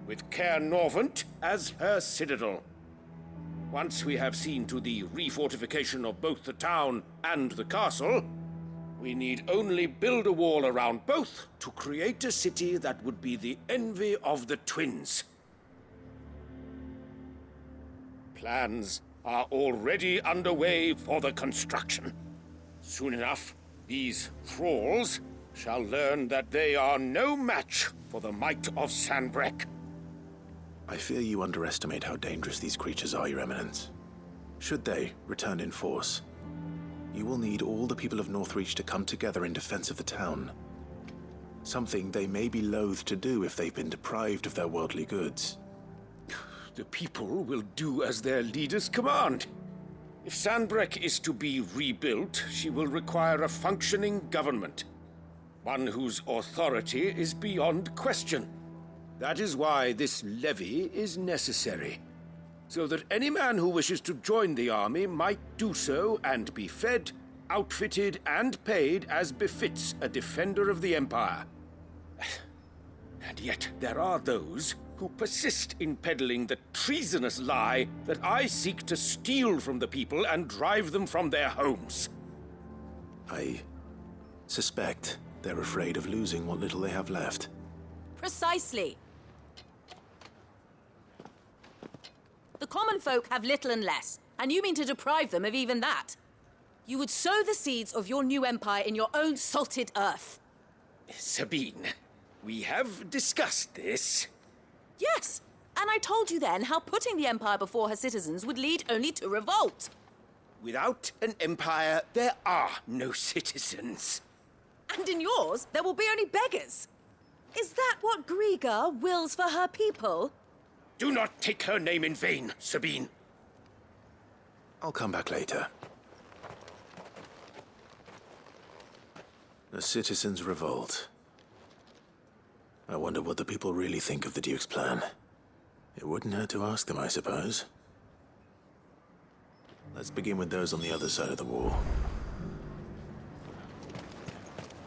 With Caer Norvent as her citadel. Once we have seen to the refortification of both the town and the castle, we need only build a wall around both to create a city that would be the envy of the twins. Plans are already underway for the construction. Soon enough, these thralls shall learn that they are no match for the might of Sanbreque. I fear you underestimate how dangerous these creatures are, Your Eminence. Should they return in force, you will need all the people of Northreach to come together in defense of the town. Something they may be loath to do if they've been deprived of their worldly goods. The people will do as their leaders command. If Sanbreque is to be rebuilt, she will require a functioning government. One whose authority is beyond question. That is why this levy is necessary. So that any man who wishes to join the army might do so and be fed, outfitted, and paid as befits a defender of the Empire. And yet there are those who persist in peddling the treasonous lie that I seek to steal from the people and drive them from their homes. I suspect they're afraid of losing what little they have left. Precisely. The common folk have little and less, and you mean to deprive them of even that. You would sow the seeds of your new empire in your own salted earth. Sabine, we have discussed this. Yes, and I told you then how putting the empire before her citizens would lead only to revolt. Without an empire, there are no citizens. And in yours, there will be only beggars. Is that what Griga wills for her people? Do not take her name in vain, Sabine. I'll come back later. The citizens revolt. I wonder what the people really think of the Duke's plan. It wouldn't hurt to ask them, I suppose. Let's begin with those on the other side of the wall.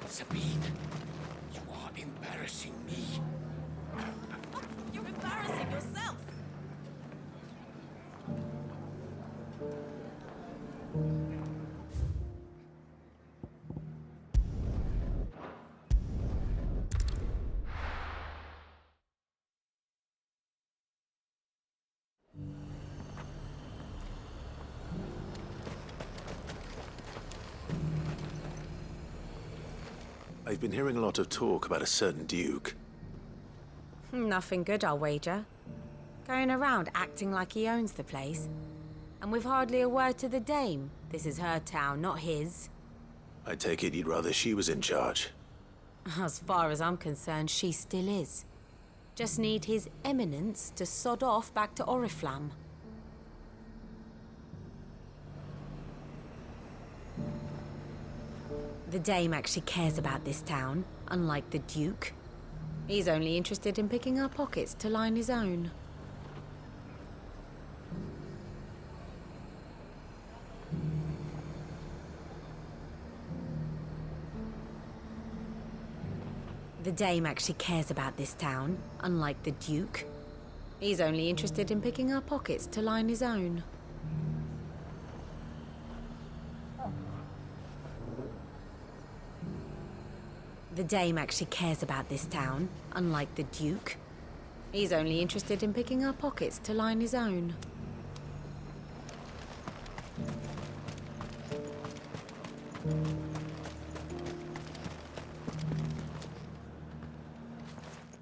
Sabine, you are embarrassing me. You're embarrassing yourself. I've been hearing a lot of talk about a certain duke. Nothing good, I'll wager. Going around acting like he owns the place. And with hardly a word to the dame. This is her town, not his. I take it you'd rather she was in charge. As far as I'm concerned, she still is. Just need his eminence to sod off back to Oriflamme. The dame actually cares about this town, unlike the Duke. He's only interested in picking our pockets to line his own. The dame actually cares about this town, unlike the Duke. He's only interested in picking our pockets to line his own. The dame actually cares about this town, unlike the Duke. He's only interested in picking our pockets to line his own.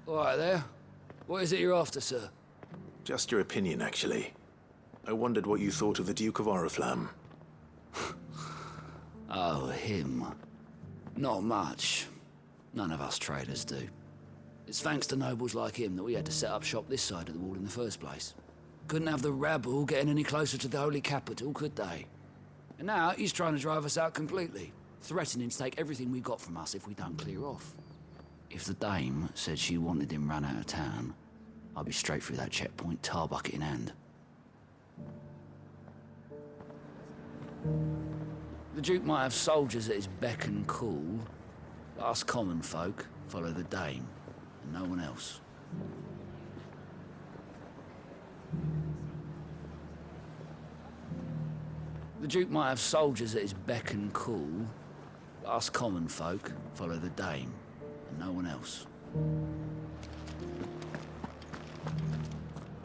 All right there. What is it you're after, sir? Just your opinion, actually. I wondered what you thought of the Duke of Oriflamme. Oh, him. Not much. None of us traders do. It's thanks to nobles like him that we had to set up shop this side of the wall in the first place. Couldn't have the rabble getting any closer to the holy capital, could they? And now he's trying to drive us out completely, threatening to take everything we got from us if we don't clear off. If the dame said she wanted him run out of town, I'd be straight through that checkpoint, tar bucket in hand. The Duke might have soldiers at his beck and call, but us common folk follow the dame, and no one else. The Duke might have soldiers at his beck and call, but us common folk follow the dame, and no one else.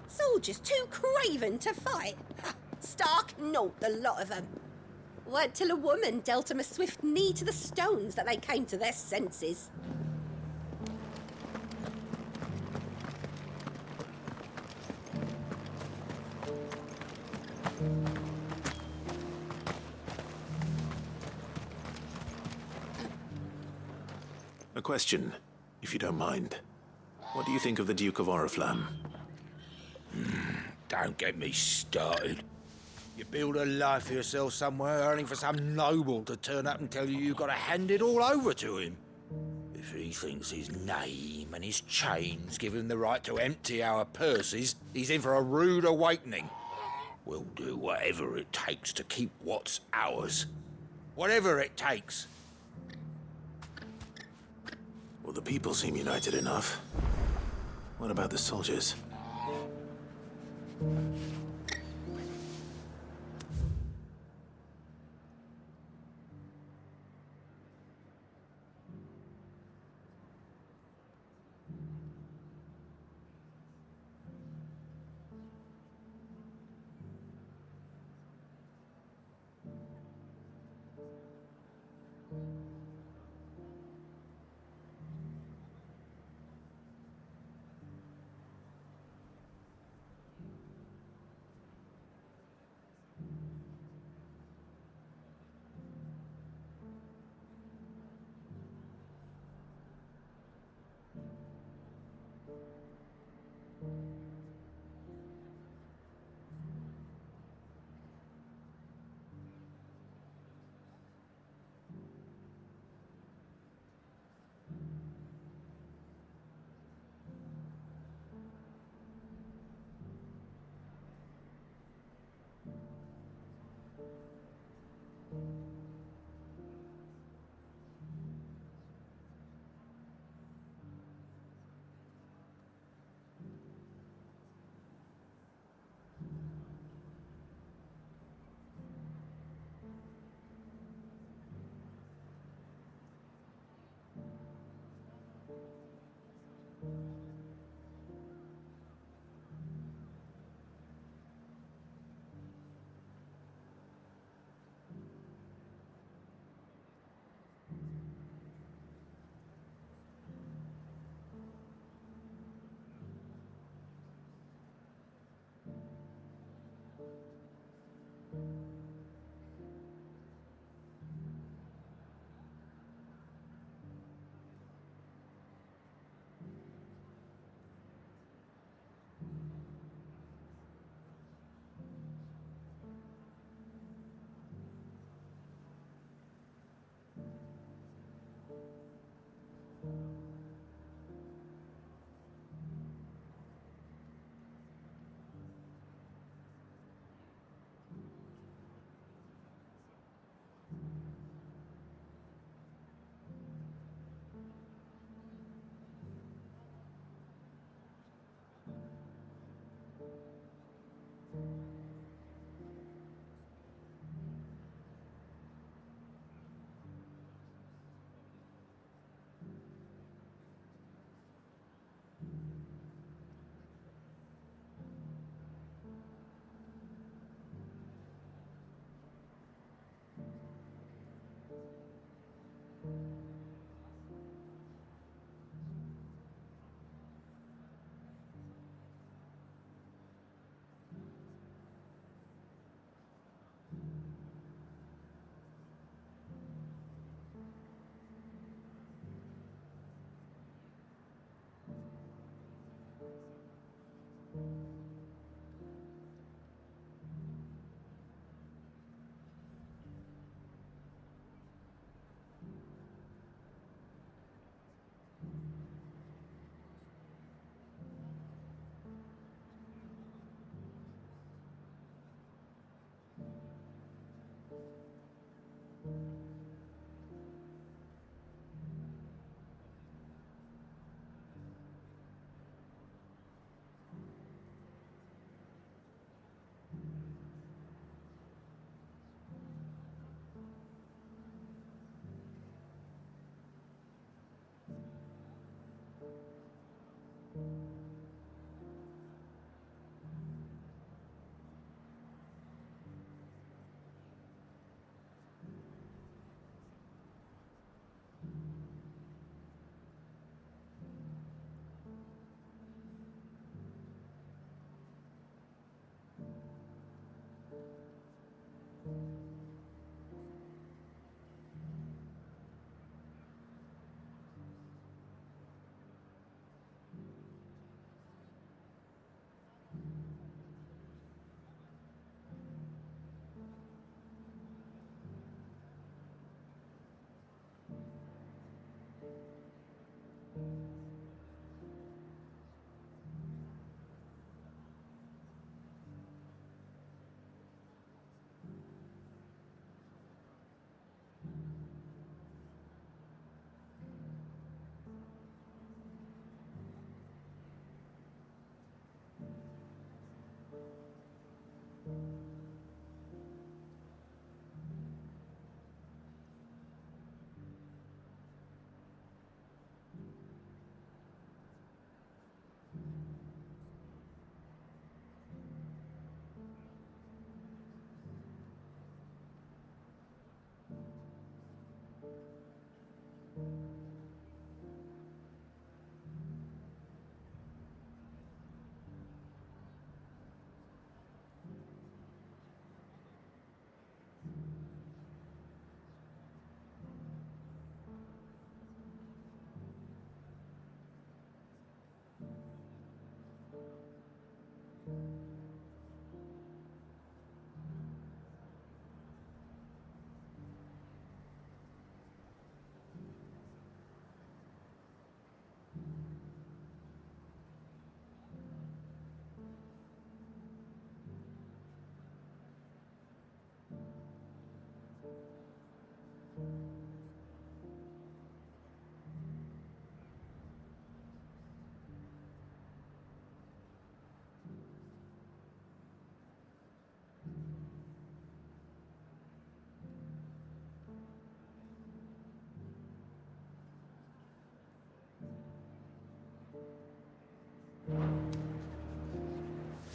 Soldiers too craven to fight. Ha, stark naught, the lot of them. Weren't till a woman dealt 'em a swift knee to the stones that they came to their senses. A question, if you don't mind. What do you think of the Duke of Oriflamme? Don't get me started. You build a life for yourself somewhere, earning for some noble to turn up and tell you you've got to hand it all over to him. If he thinks his name and his chains give him the right to empty our purses, he's in for a rude awakening. We'll do whatever it takes to keep what's ours. Whatever it takes. Well, the people seem united enough. What about the soldiers?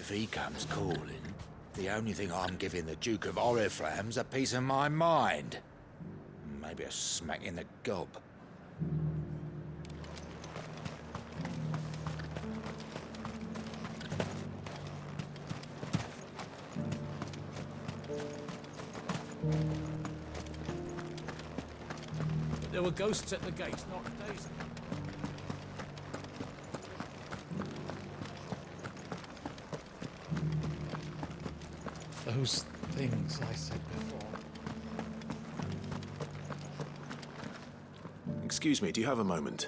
If he comes calling, the only thing I'm giving the Duke of Oriflamme's a piece of my mind. Maybe a smack in the gob. There were ghosts at the gates not days ago. Those things I said before. Excuse me, do you have a moment?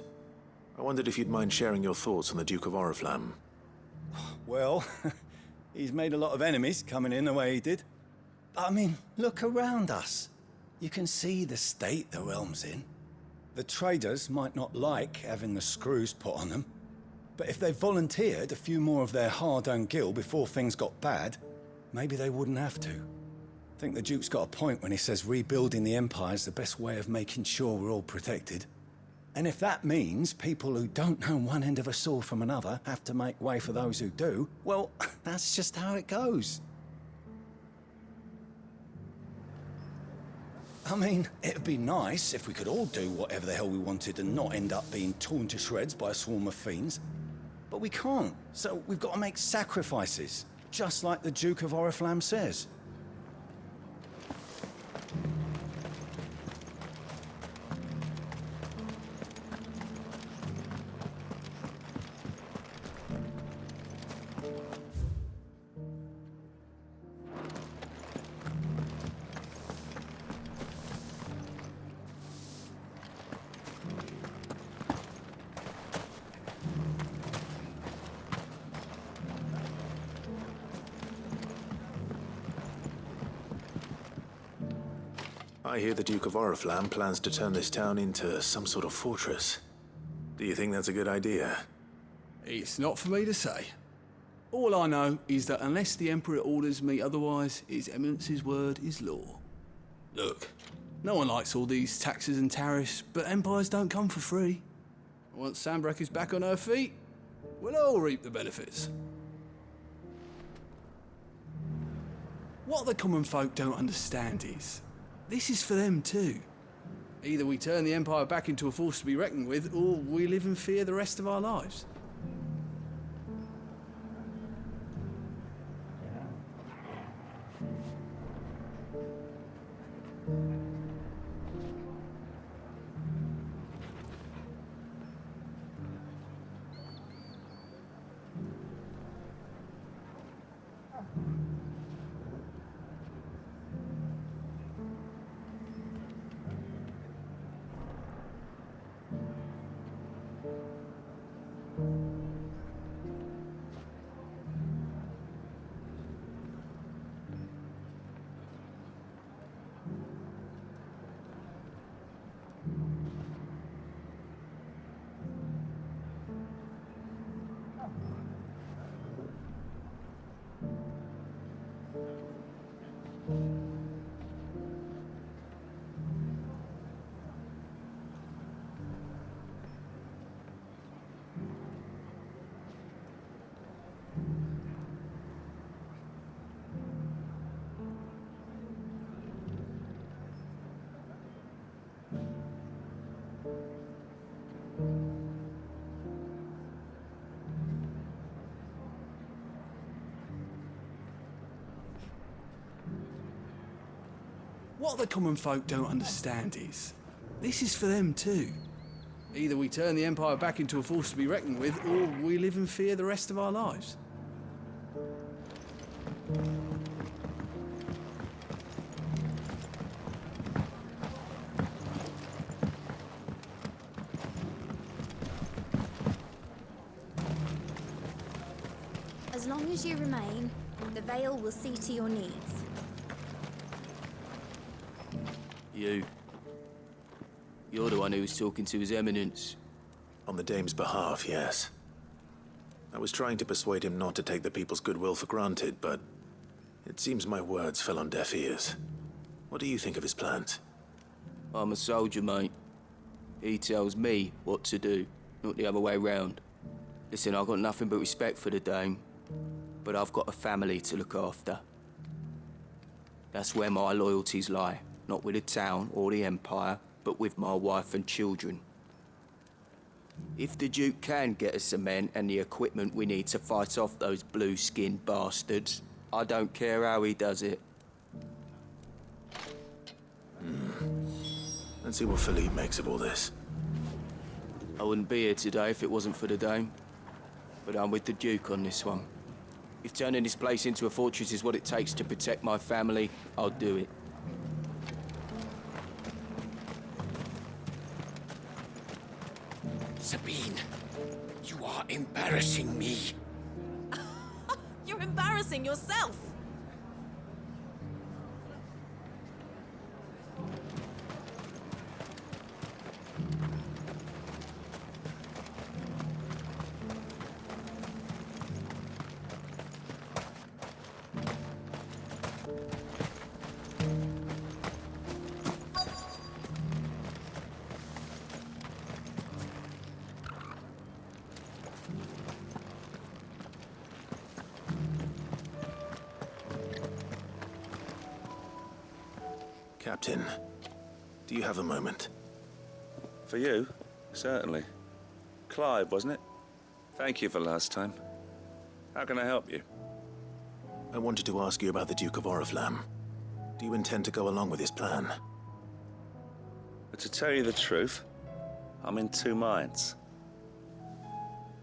I wondered if you'd mind sharing your thoughts on the Duke of Oriflamme. Well, he's made a lot of enemies coming in the way he did. But I mean, look around us. You can see the state the realm's in. The traders might not like having the screws put on them, but if they volunteered a few more of their hard-earned gil before things got bad, maybe they wouldn't have to. I think the Duke's got a point when he says rebuilding the Empire's the best way of making sure we're all protected. And if that means people who don't know one end of a sword from another have to make way for those who do, well, that's just how it goes. I mean, it'd be nice if we could all do whatever the hell we wanted and not end up being torn to shreds by a swarm of fiends. But we can't, so we've got to make sacrifices, just like the Duke of Oriflamme says. I hear the Duke of Oriflamme plans to turn this town into some sort of fortress. Do you think that's a good idea? It's not for me to say. All I know is that unless the Emperor orders me otherwise, His Eminence's word is law. Look, no one likes all these taxes and tariffs, but empires don't come for free. Once Sanbreque is back on her feet, we'll all reap the benefits. What the common folk don't understand is, this is for them too. Either we turn the Empire back into a force to be reckoned with, or we live in fear the rest of our lives. What the common folk don't understand is, this is for them too. Either we turn the Empire back into a force to be reckoned with, or we live in fear the rest of our lives. As long as you remain, the Vale will see to your needs. You're the one who was talking to His Eminence. On the Dame's behalf, yes. I was trying to persuade him not to take the people's goodwill for granted, but it seems my words fell on deaf ears. What do you think of his plans? I'm a soldier, mate. He tells me what to do, not the other way round. Listen, I've got nothing but respect for the Dame, But I've got a family to look after. That's where my loyalties lie. Not with the town or the Empire, but with my wife and children. If the Duke can get us the men and the equipment we need to fight off those blue-skinned bastards, I don't care how he does it. Let's see what Philippe makes of all this. I wouldn't be here today if it wasn't for the Dame. But I'm with the Duke on this one. If turning this place into a fortress is what it takes to protect my family, I'll do it. Sabine, you are embarrassing me. You're embarrassing yourself. Captain, do you have a moment? For you? Certainly. Clive, wasn't it? Thank you for last time. How can I help you? I wanted to ask you about the Duke of Oriflamme. Do you intend to go along with his plan? But to tell you the truth, I'm in two minds.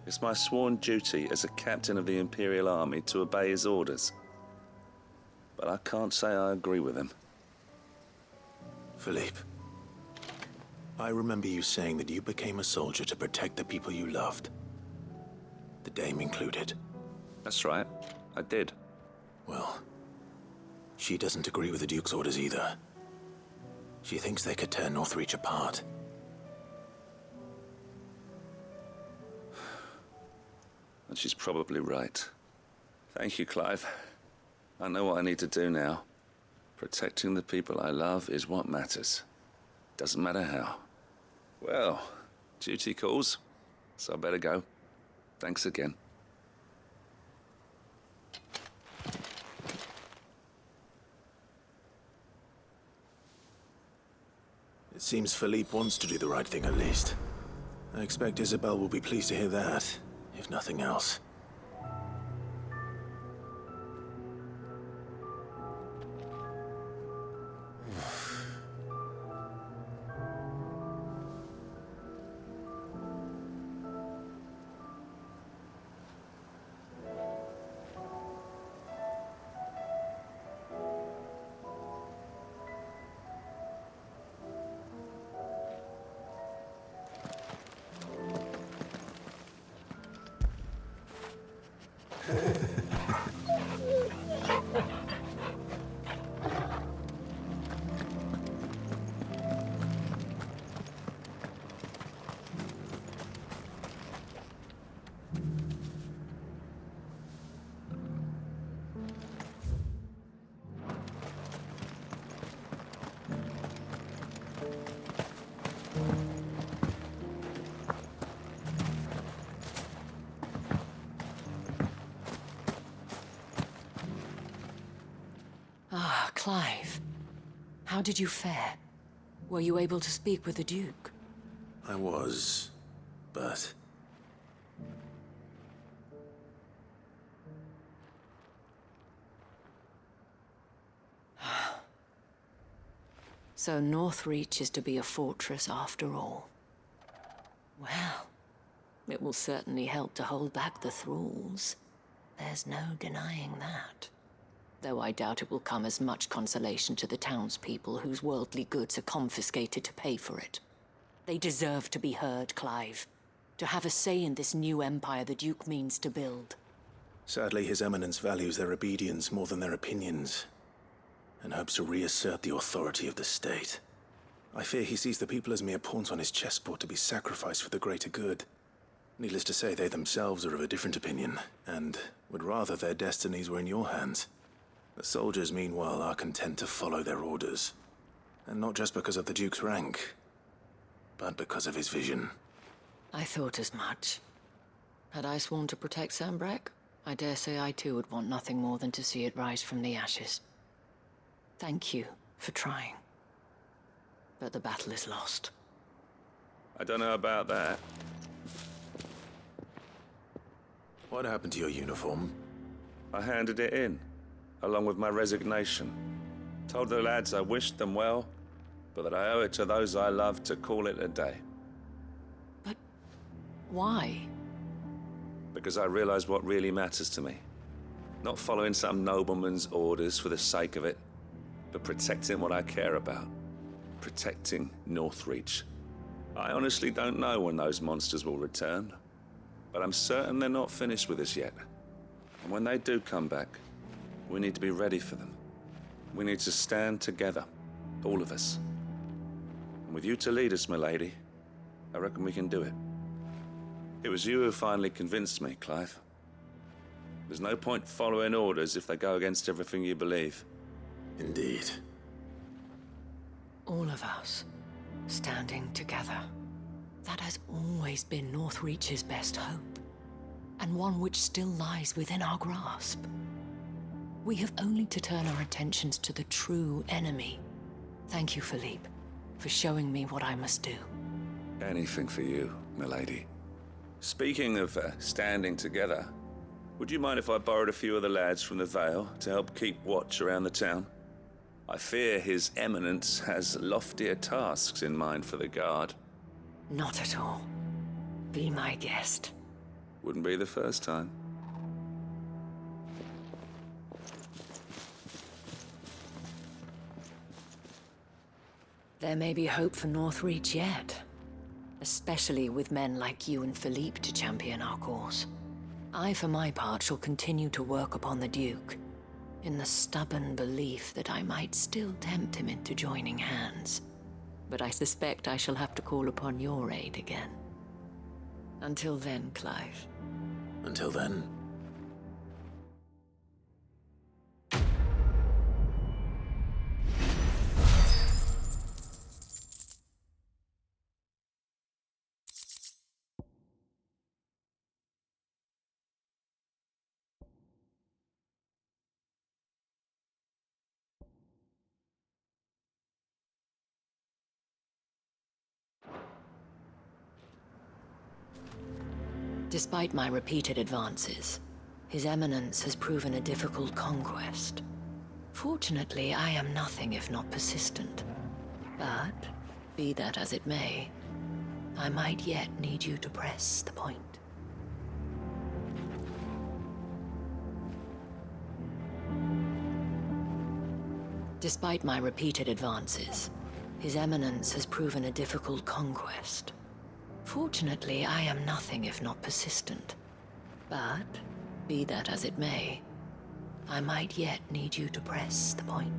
It's my sworn duty as a captain of the Imperial Army to obey his orders. But I can't say I agree with him. Philippe, I remember you saying that you became a soldier to protect the people you loved. The Dame included. That's right, I did. Well, she doesn't agree with the Duke's orders either. She thinks they could tear Northreach apart. And she's probably right. Thank you, Clive. I know what I need to do now. Protecting the people I love is what matters. Doesn't matter how. Well, duty calls, so I better go. Thanks again. It seems Philippe wants to do the right thing at least. I expect Isabel will be pleased to hear that, if nothing else. Ah, Clive. How did you fare? Were you able to speak with the Duke? I was, but... So Northreach is to be a fortress after all. Well, it will certainly help to hold back the thralls. There's no denying that. Though I doubt it will come as much consolation to the townspeople whose worldly goods are confiscated to pay for it. They deserve to be heard, Clive. To have a say in this new empire the Duke means to build. Sadly, His Eminence values their obedience more than their opinions, and hopes to reassert the authority of the state. I fear he sees the people as mere pawns on his chessboard to be sacrificed for the greater good. Needless to say, they themselves are of a different opinion, and would rather their destinies were in your hands. The soldiers, meanwhile, are content to follow their orders. And not just because of the Duke's rank, but because of his vision. I thought as much. Had I sworn to protect Sanbreque? I dare say I too would want nothing more than to see it rise from the ashes. Thank you for trying. But the battle is lost. I don't know about that. What happened to your uniform? I handed it in, along with my resignation. Told the lads I wished them well, but that I owe it to those I love to call it a day. But why? Because I realized what really matters to me. Not following some nobleman's orders for the sake of it, but protecting what I care about. Protecting Northreach. I honestly don't know when those monsters will return, but I'm certain they're not finished with us yet. And when they do come back, we need to be ready for them. We need to stand together, all of us. And with you to lead us, milady, I reckon we can do it. It was you who finally convinced me, Clive. There's no point following orders if they go against everything you believe. Indeed. All of us, standing together. That has always been Northreach's best hope, and one which still lies within our grasp. We have only to turn our attentions to the true enemy. Thank you, Philippe, for showing me what I must do. Anything for you, milady. Speaking of standing together, would you mind if I borrowed a few of the lads from the Vale to help keep watch around the town? I fear His Eminence has loftier tasks in mind for the guard. Not at all. Be my guest. Wouldn't be the first time. There may be hope for Northreach yet. Especially with men like you and Philippe to champion our cause. I, for my part, shall continue to work upon the Duke, in the stubborn belief that I might still tempt him into joining hands. But I suspect I shall have to call upon your aid again. Until then, Clive. Until then. Despite my repeated advances, His Eminence has proven a difficult conquest. Fortunately, I am nothing if not persistent. But, be that as it may, I might yet need you to press the point. Despite my repeated advances, His Eminence has proven a difficult conquest. Fortunately, I am nothing if not persistent. But, be that as it may, I might yet need you to press the point.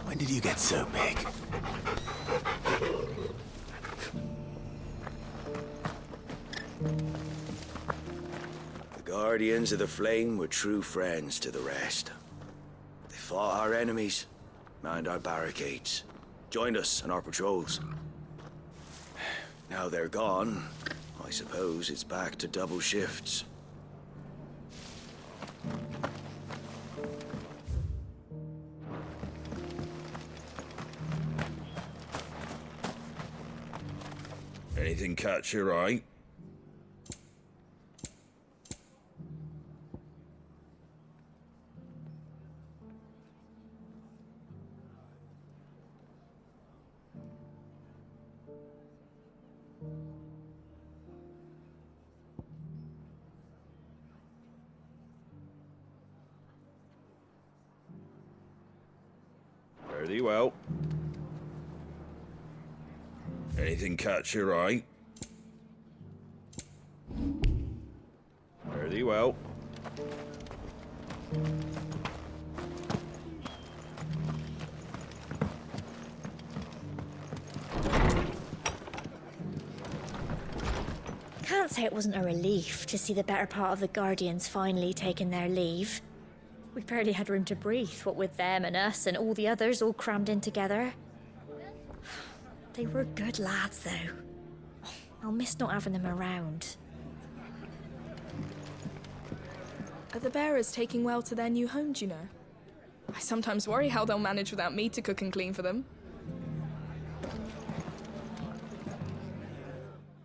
When did you get so big? The Guardians of the Flame were true friends to the rest. They fought our enemies, manned our barricades, joined us on our patrols. Now they're gone, I suppose it's back to double shifts. Anything catch your eye? Very well. Anything catch your eye? Very well. Can't say it wasn't a relief to see the better part of the Guardians finally taking their leave. We barely had room to breathe, what with them and us and all the others all crammed in together. They were good lads, though. I'll miss not having them around. Are the bearers taking well to their new home, do you know? I sometimes worry how they'll manage without me to cook and clean for them.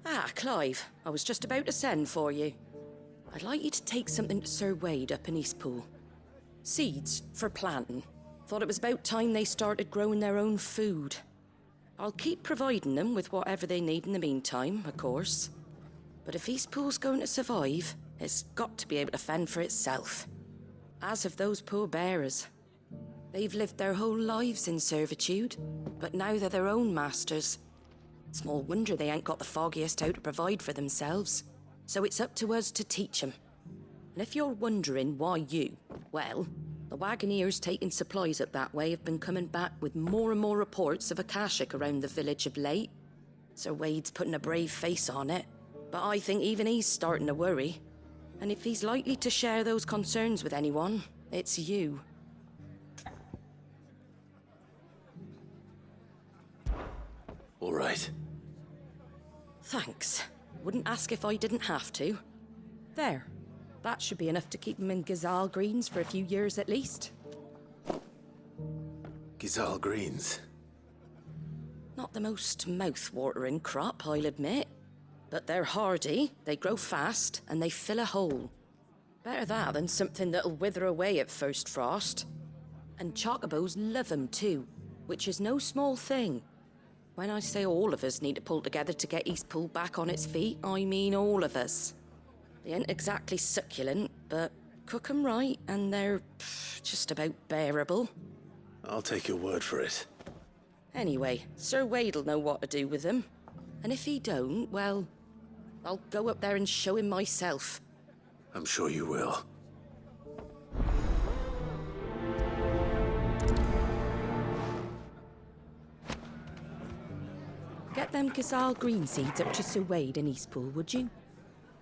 Ah, Clive, I was just about to send for you. I'd like you to take something to Sir Wade up in Eastpool. Seeds for planting. Thought it was about time they started growing their own food. I'll keep providing them with whatever they need in the meantime, of course. But if Eastpool's going to survive, it's got to be able to fend for itself. As have those poor bearers. They've lived their whole lives in servitude, but now they're their own masters. Small wonder they ain't got the foggiest how to provide for themselves. So it's up to us to teach them. And if you're wondering why you, well, the Wagoneers taking supplies up that way have been coming back with more and more reports of Akashic around the village of late. Sir Wade's putting a brave face on it, but I think even he's starting to worry. And if he's likely to share those concerns with anyone, it's you. All right. Thanks. Wouldn't ask if I didn't have to. There. That should be enough to keep them in Ghazal Greens for a few years at least. Ghazal Greens? Not the most mouth-watering crop, I'll admit. But they're hardy, they grow fast, and they fill a hole. Better that than something that'll wither away at first frost. And chocobos love 'em too, which is no small thing. When I say all of us need to pull together to get Eastpool back on its feet, I mean all of us. They ain't exactly succulent, but cook 'em right and they're just about bearable. I'll take your word for it. Anyway, Sir Wade'll know what to do with them. And if he don't, well, I'll go up there and show him myself. I'm sure you will. Get them Ghazal green seeds up to Sir Wade in Eastpool, would you?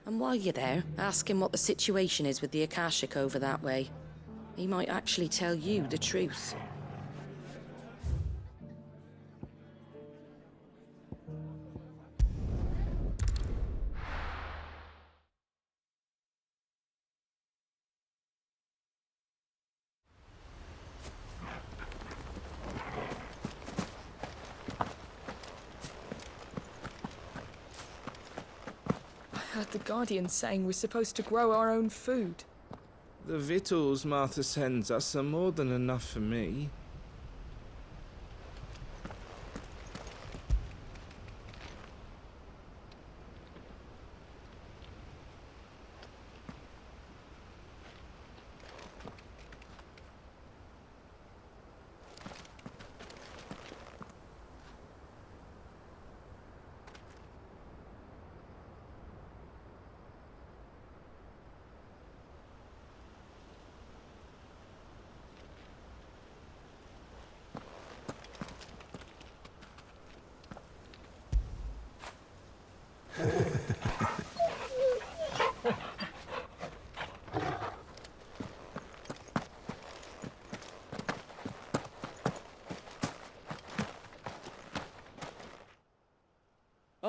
And while you're there, ask him what the situation is with the Akashic over that way. He might actually tell you the truth. I heard the Guardians saying we're supposed to grow our own food. The victuals Martha sends us are more than enough for me.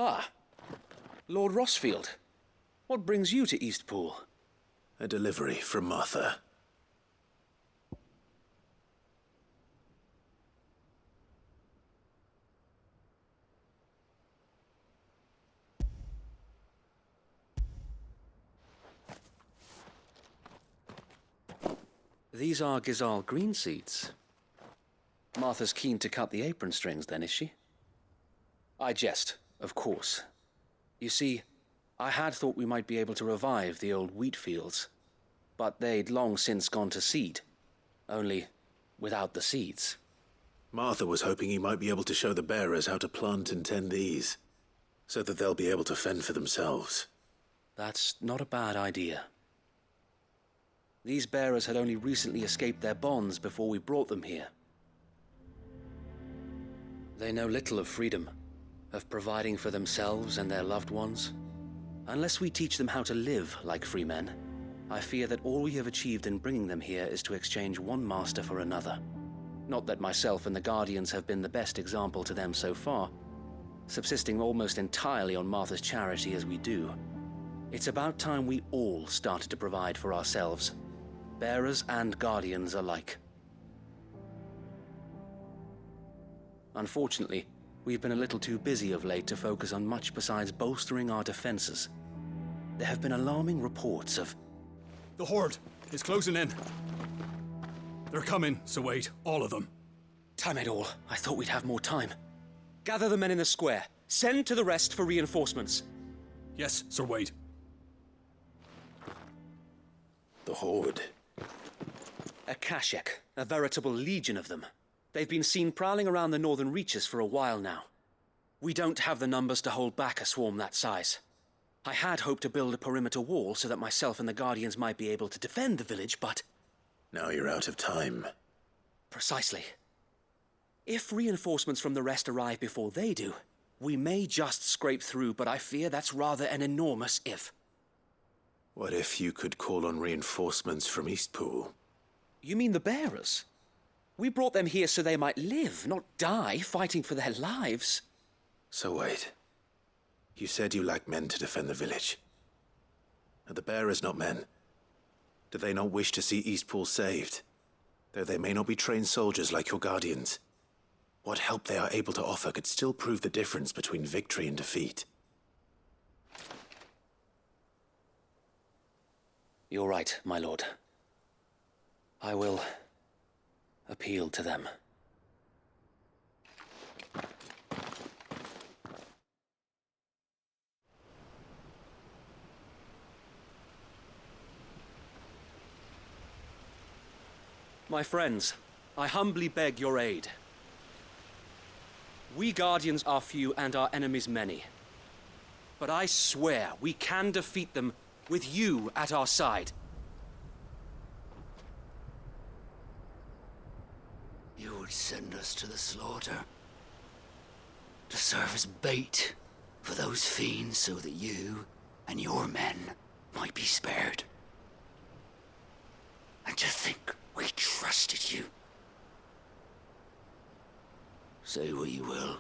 Ah, Lord Rossfield. What brings you to Eastpool? A delivery from Martha. These are Ghazal green seeds. Martha's keen to cut the apron strings, then, is she? I jest, of course. You see, I had thought we might be able to revive the old wheat fields, but they'd long since gone to seed, only without the seeds. Martha was hoping he might be able to show the bearers how to plant and tend these, so that they'll be able to fend for themselves. That's not a bad idea. These bearers had only recently escaped their bonds before we brought them here. They know little of freedom, of providing for themselves and their loved ones. Unless we teach them how to live like free men, I fear that all we have achieved in bringing them here is to exchange one master for another. Not that myself and the Guardians have been the best example to them so far, subsisting almost entirely on Martha's charity as we do. It's about time we all started to provide for ourselves, bearers and Guardians alike. Unfortunately, we've been a little too busy of late to focus on much besides bolstering our defenses. There have been alarming reports of... The Horde is closing in. They're coming, Sir Wade, all of them. Damn it all, I thought we'd have more time. Gather the men in the square. Send to the rest for reinforcements. Yes, Sir Wade. The Horde. A Kashek, a veritable legion of them. They've been seen prowling around the northern reaches for a while now. We don't have the numbers to hold back a swarm that size. I had hoped to build a perimeter wall so that myself and the Guardians might be able to defend the village, but... Now you're out of time. Precisely. If reinforcements from the rest arrive before they do, we may just scrape through, but I fear that's rather an enormous if. What if you could call on reinforcements from Eastpool? You mean the bearers? We brought them here so they might live, not die, fighting for their lives. So wait. You said you lacked men to defend the village. Are the bearers not men? Do they not wish to see Eastpool saved? Though they may not be trained soldiers like your Guardians, what help they are able to offer could still prove the difference between victory and defeat. You're right, my lord. I will appeal to them. My friends, I humbly beg your aid. We Guardians are few and our enemies many. But I swear we can defeat them with you at our side. You would send us to the slaughter, to serve as bait for those fiends so that you and your men might be spared. And to think we trusted you. Say what you will,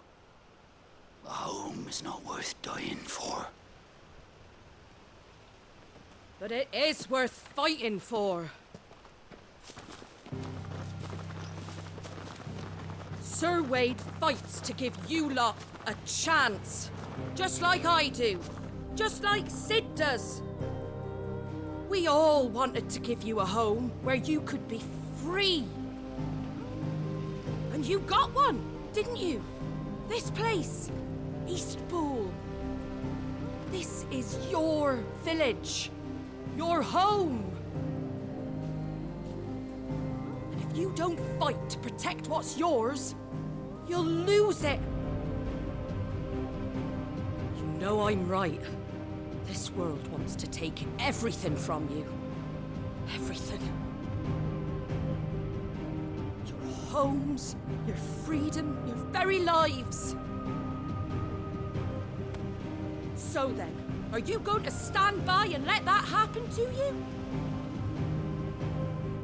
a home is not worth dying for. But it is worth fighting for. Sir Wade fights to give you lot a chance. Just like I do. Just like Sid does. We all wanted to give you a home where you could be free. And you got one, didn't you? This place, Eastpool. This is your village. Your home. And if you don't fight to protect what's yours, you'll lose it. You know I'm right. This world wants to take everything from you. Everything. Your homes, your freedom, your very lives. So then, are you going to stand by and let that happen to you?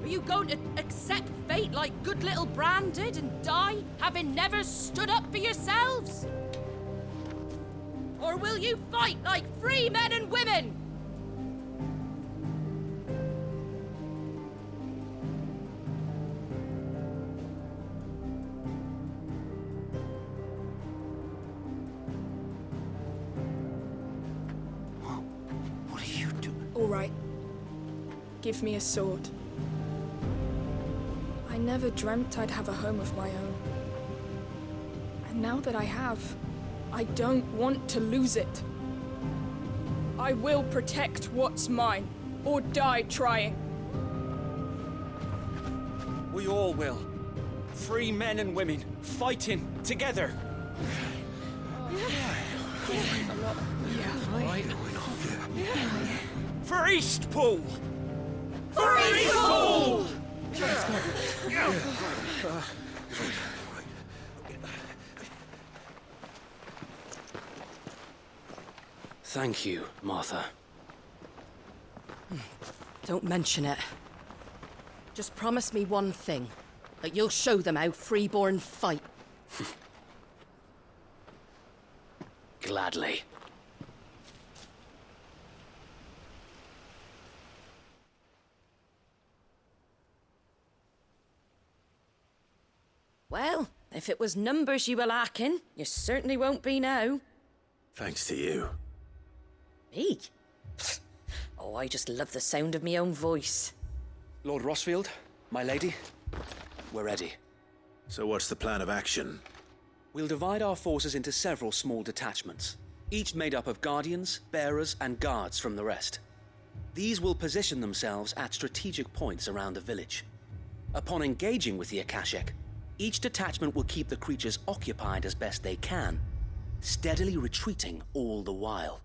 Are you going to accept fate like good little Bran did and die, having never stood up for yourselves? Or will you fight like free men and women? What are you doing? All right. Give me a sword. I never dreamt I'd have a home of my own. And now that I have, I don't want to lose it. I will protect what's mine, or die trying. We all will. Free men and women, fighting together. Yeah. For Eastpool! For Eastpool! Thank you, Martha. Don't mention it. Just promise me one thing. That you'll show them how freeborn fight. Gladly. Well, if it was numbers you were lacking, you certainly won't be now. Thanks to you. Me? Oh, I just love the sound of my own voice. Lord Rossfield, my lady, we're ready. So what's the plan of action? We'll divide our forces into several small detachments, each made up of guardians, bearers, and guards from the rest. These will position themselves at strategic points around the village. Upon engaging with the Akashek, each detachment will keep the creatures occupied as best they can, steadily retreating all the while.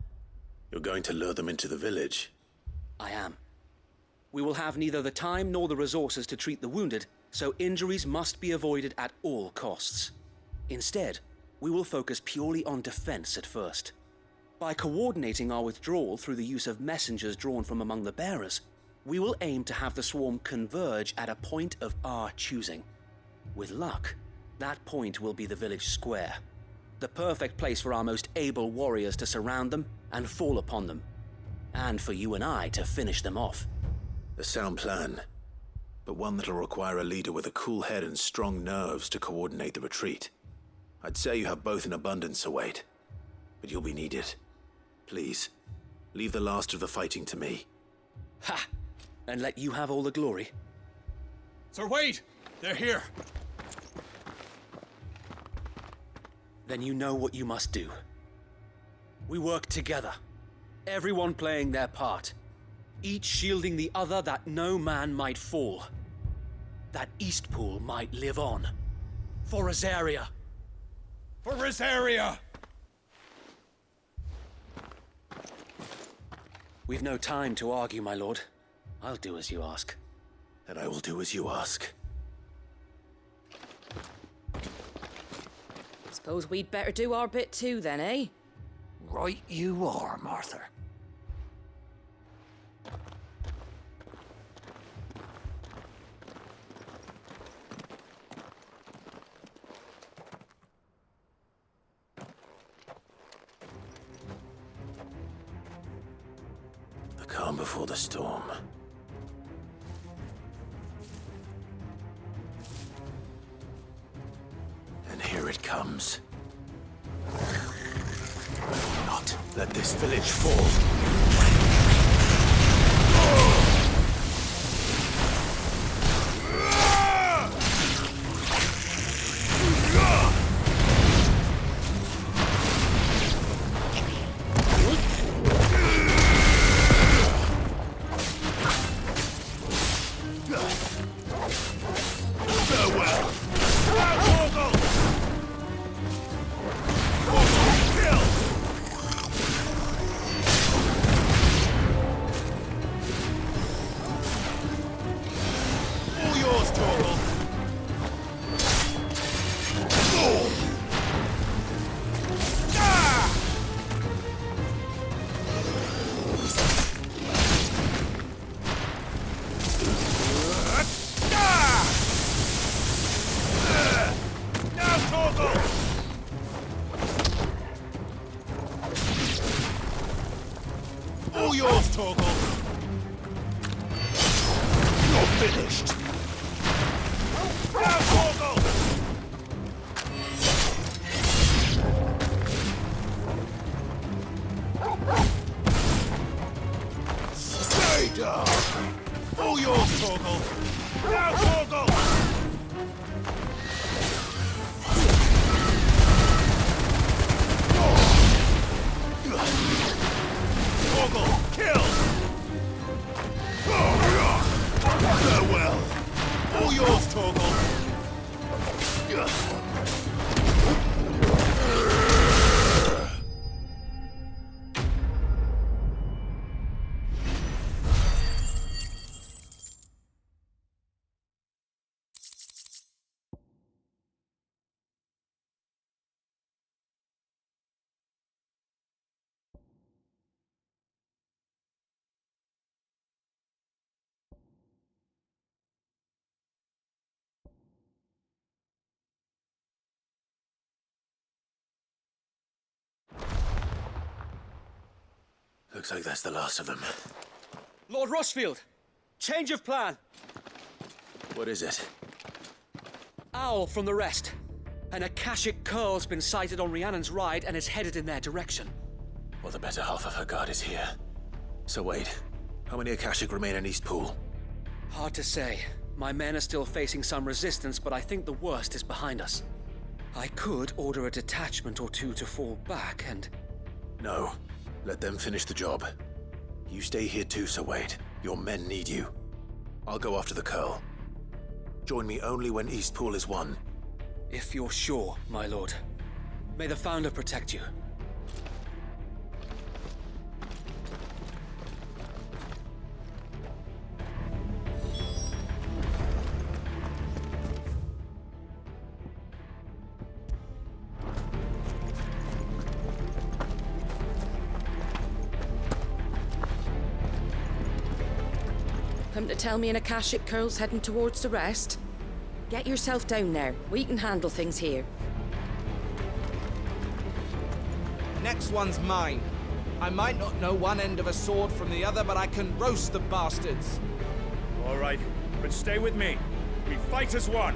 You're going to lure them into the village? I am. We will have neither the time nor the resources to treat the wounded, so injuries must be avoided at all costs. Instead, we will focus purely on defense at first. By coordinating our withdrawal through the use of messengers drawn from among the bearers, we will aim to have the swarm converge at a point of our choosing. With luck, that point will be the village square, the perfect place for our most able warriors to surround them and fall upon them, and for you and I to finish them off. A sound plan, but one that'll require a leader with a cool head and strong nerves to coordinate the retreat. I'd say you have both in abundance, Sir Wade, but you'll be needed. Please, leave the last of the fighting to me. Ha! And let you have all the glory. Sir Wade! They're here! Then you know what you must do. We work together, everyone playing their part, each shielding the other that no man might fall, that Eastpool might live on. For Rosaria! For Rosaria! We've no time to argue, my lord. I'll do as you ask. And I will do as you ask. Suppose we'd better do our bit too then, eh? Right you are, Martha. The calm before the storm. And here it comes. Not let this village fall. All yours, Torgal! You're finished! Now, Torgal! Stay down! All yours, Torgal! Now, Torgal! Torgal, kill! Farewell! All yours, Torgal! Looks like that's the last of them. Lord Rosfield! Change of plan! What is it? Owl from the rest. An Akashic Curl's been sighted on Rhiannon's Ride and is headed in their direction. Well, the better half of her guard is here. So wait, how many Akashic remain in East Pool? Hard to say. My men are still facing some resistance, but I think the worst is behind us. I could order a detachment or two to fall back and... No. Let them finish the job. You stay here too, Sir Wade. Your men need you. I'll go after the Curl. Join me only when East Pool is won. If you're sure, my lord. May the Founder protect you. Come to tell me an Akashic Curl's heading towards the rest? Get yourself down there. We can handle things here. Next one's mine. I might not know one end of a sword from the other, but I can roast the bastards. All right, but stay with me. We fight as one.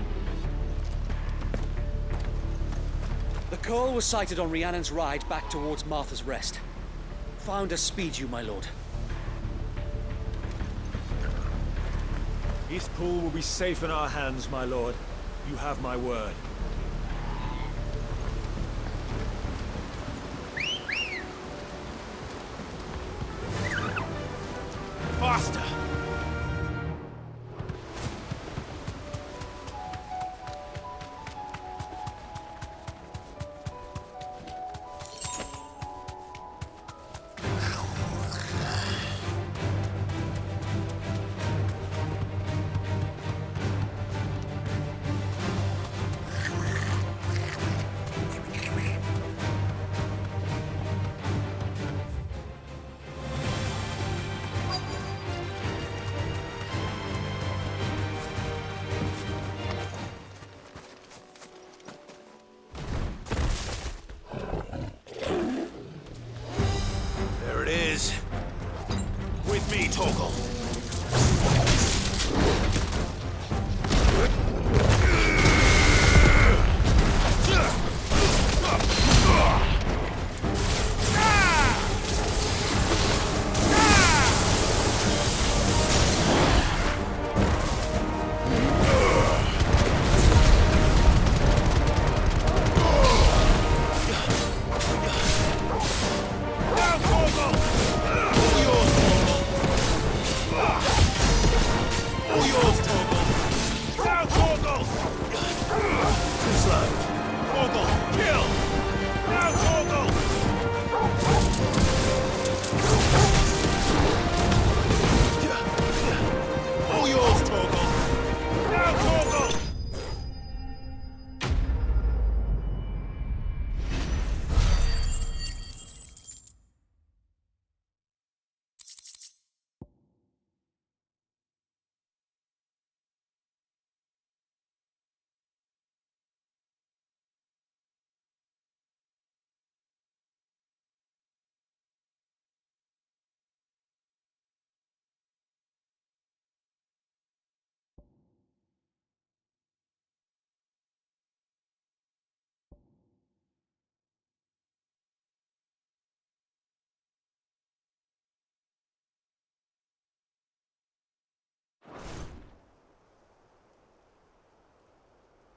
The Curl was sighted on Rhiannon's Ride back towards Martha's Rest. Founder speed you, my lord. East Pool will be safe in our hands, my lord. You have my word. Faster! There it is. With me, Torgal.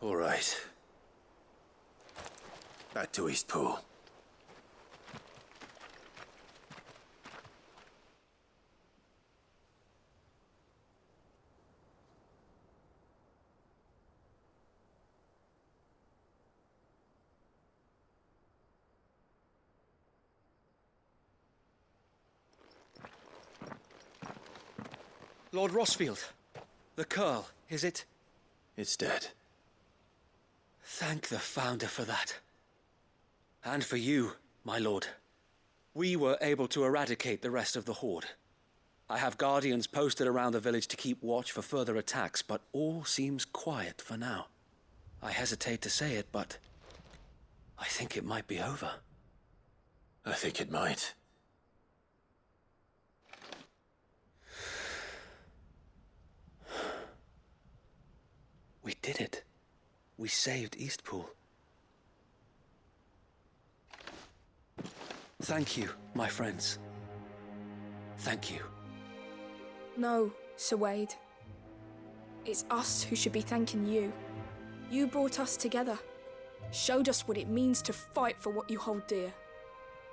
All right. Back to East Pool. Lord Rosfield, the Curl, is it? It's dead. Thank the Founder for that. And for you, my lord. We were able to eradicate the rest of the Horde. I have guardians posted around the village to keep watch for further attacks, but all seems quiet for now. I hesitate to say it, but I think it might be over. I think it might. We did it. We saved Eastpool. Thank you, my friends. Thank you. No, Sir Wade. It's us who should be thanking you. You brought us together. Showed us what it means to fight for what you hold dear.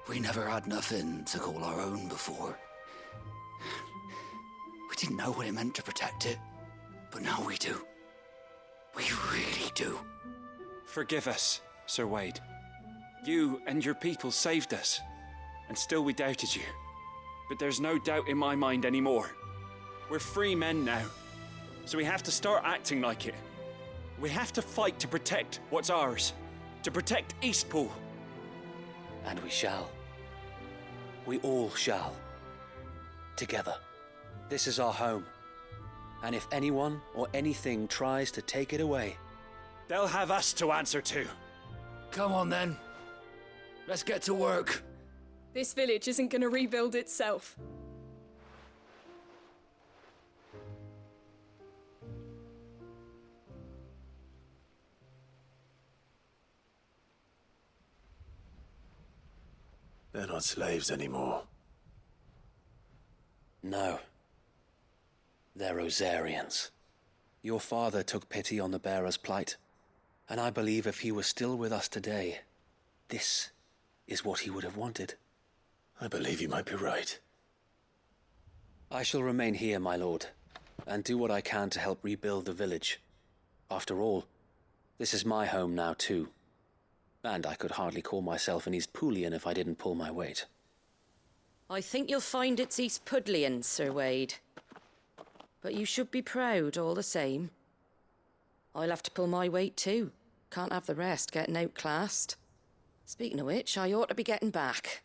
We never had nothing to call our own before. We didn't know what it meant to protect it, but now we do. We really do. Forgive us, Sir Wade. You and your people saved us, and still we doubted you. But there's no doubt in my mind anymore. We're free men now, so we have to start acting like it. We have to fight to protect what's ours, to protect Eastpool. And we shall. We all shall. Together. This is our home. And if anyone or anything tries to take it away, they'll have us to answer to. Come on then. Let's get to work. This village isn't gonna rebuild itself. They're not slaves anymore. No. They're Rosarians. Your father took pity on the bearer's plight, and I believe if he were still with us today, this is what he would have wanted. I believe you might be right. I shall remain here, my lord, and do what I can to help rebuild the village. After all, this is my home now too, and I could hardly call myself an Eastpoolian if I didn't pull my weight. I think you'll find it's Eastpudlian, Sir Wade. But you should be proud all the same. I'll have to pull my weight too. Can't have the rest getting outclassed. Speaking of which, I ought to be getting back.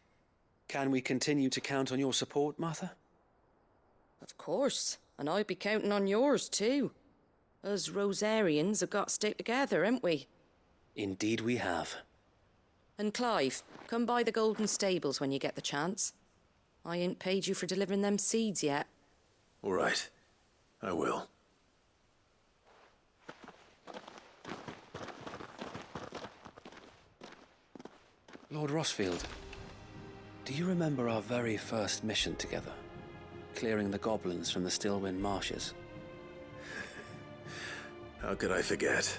Can we continue to count on your support, Martha? Of course, and I'll be counting on yours too. Us Rosarians have got to stick together, haven't we? Indeed we have. And Clive, come by the Golden Stables when you get the chance. I ain't paid you for delivering them seeds yet. All right. I will. Lord Rossfield, do you remember our very first mission together? Clearing the goblins from the Stillwind marshes? How could I forget?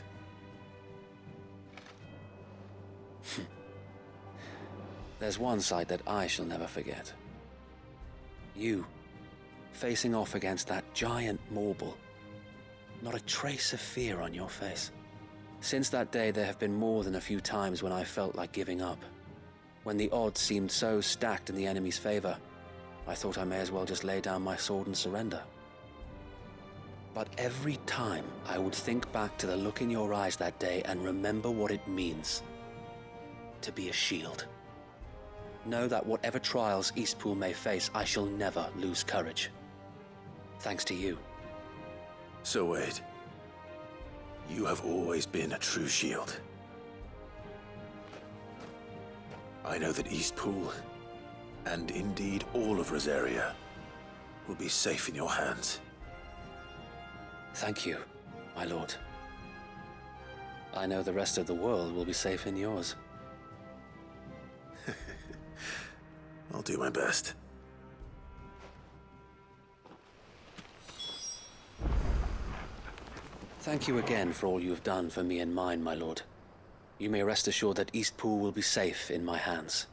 There's one sight that I shall never forget. You, facing off against that giant Morble. Not a trace of fear on your face. Since that day, there have been more than a few times when I felt like giving up. When the odds seemed so stacked in the enemy's favor, I thought I may as well just lay down my sword and surrender. But every time, I would think back to the look in your eyes that day and remember what it means to be a shield. Know that whatever trials Eastpool may face, I shall never lose courage. Thanks to you. So Wade, you have always been a true shield. I know that Eastpool, and indeed all of Rosaria, will be safe in your hands. Thank you, my lord. I know the rest of the world will be safe in yours. I'll do my best. Thank you again for all you have done for me and mine, my lord. You may rest assured that Eastpool will be safe in my hands.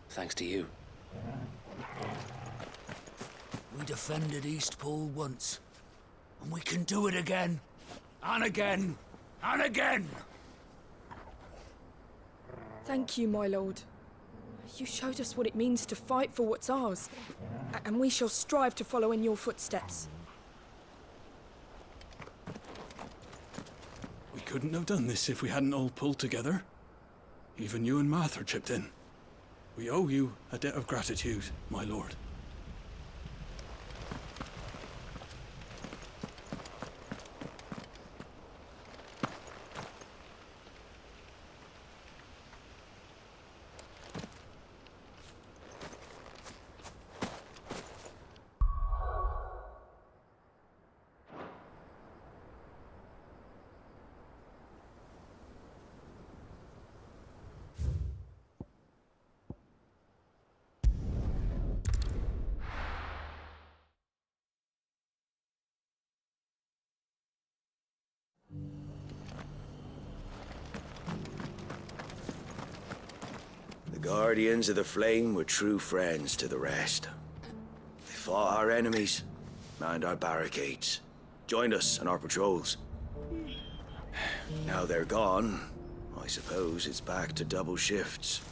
Thanks to you. We defended Eastpool once, and we can do it again, and again, and again! Thank you, my lord. You showed us what it means to fight for what's ours, and we shall strive to follow in your footsteps. We couldn't have done this if we hadn't all pulled together. Even you and Martha chipped in. We owe you a debt of gratitude, my lord. Guardians of the Flame were true friends to the rest. They fought our enemies, manned our barricades, joined us on our patrols. Now they're gone, I suppose it's back to double shifts.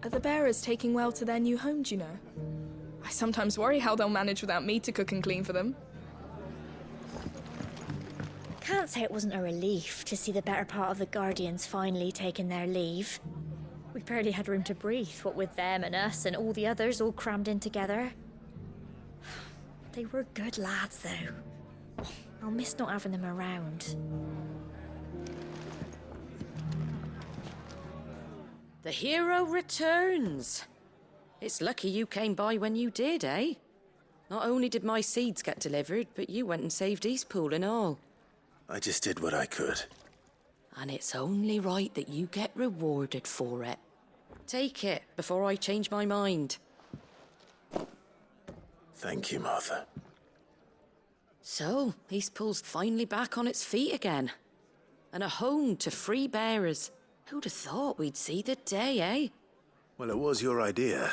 Are the bearers taking well to their new home, do you know? I sometimes worry how they'll manage without me to cook and clean for them. Can't say it wasn't a relief to see the better part of the Guardians finally taking their leave. We barely had room to breathe, what with them and us and all the others all crammed in together. They were good lads, though. I'll miss not having them around. The hero returns. It's lucky you came by when you did, eh? Not only did my seeds get delivered, but you went and saved Eastpool and all. I just did what I could. And it's only right that you get rewarded for it. Take it before I change my mind. Thank you, Martha. So, Eastpool's finally back on its feet again. And a home to free bearers. Who'd have thought we'd see the day, eh? Well, it was your idea.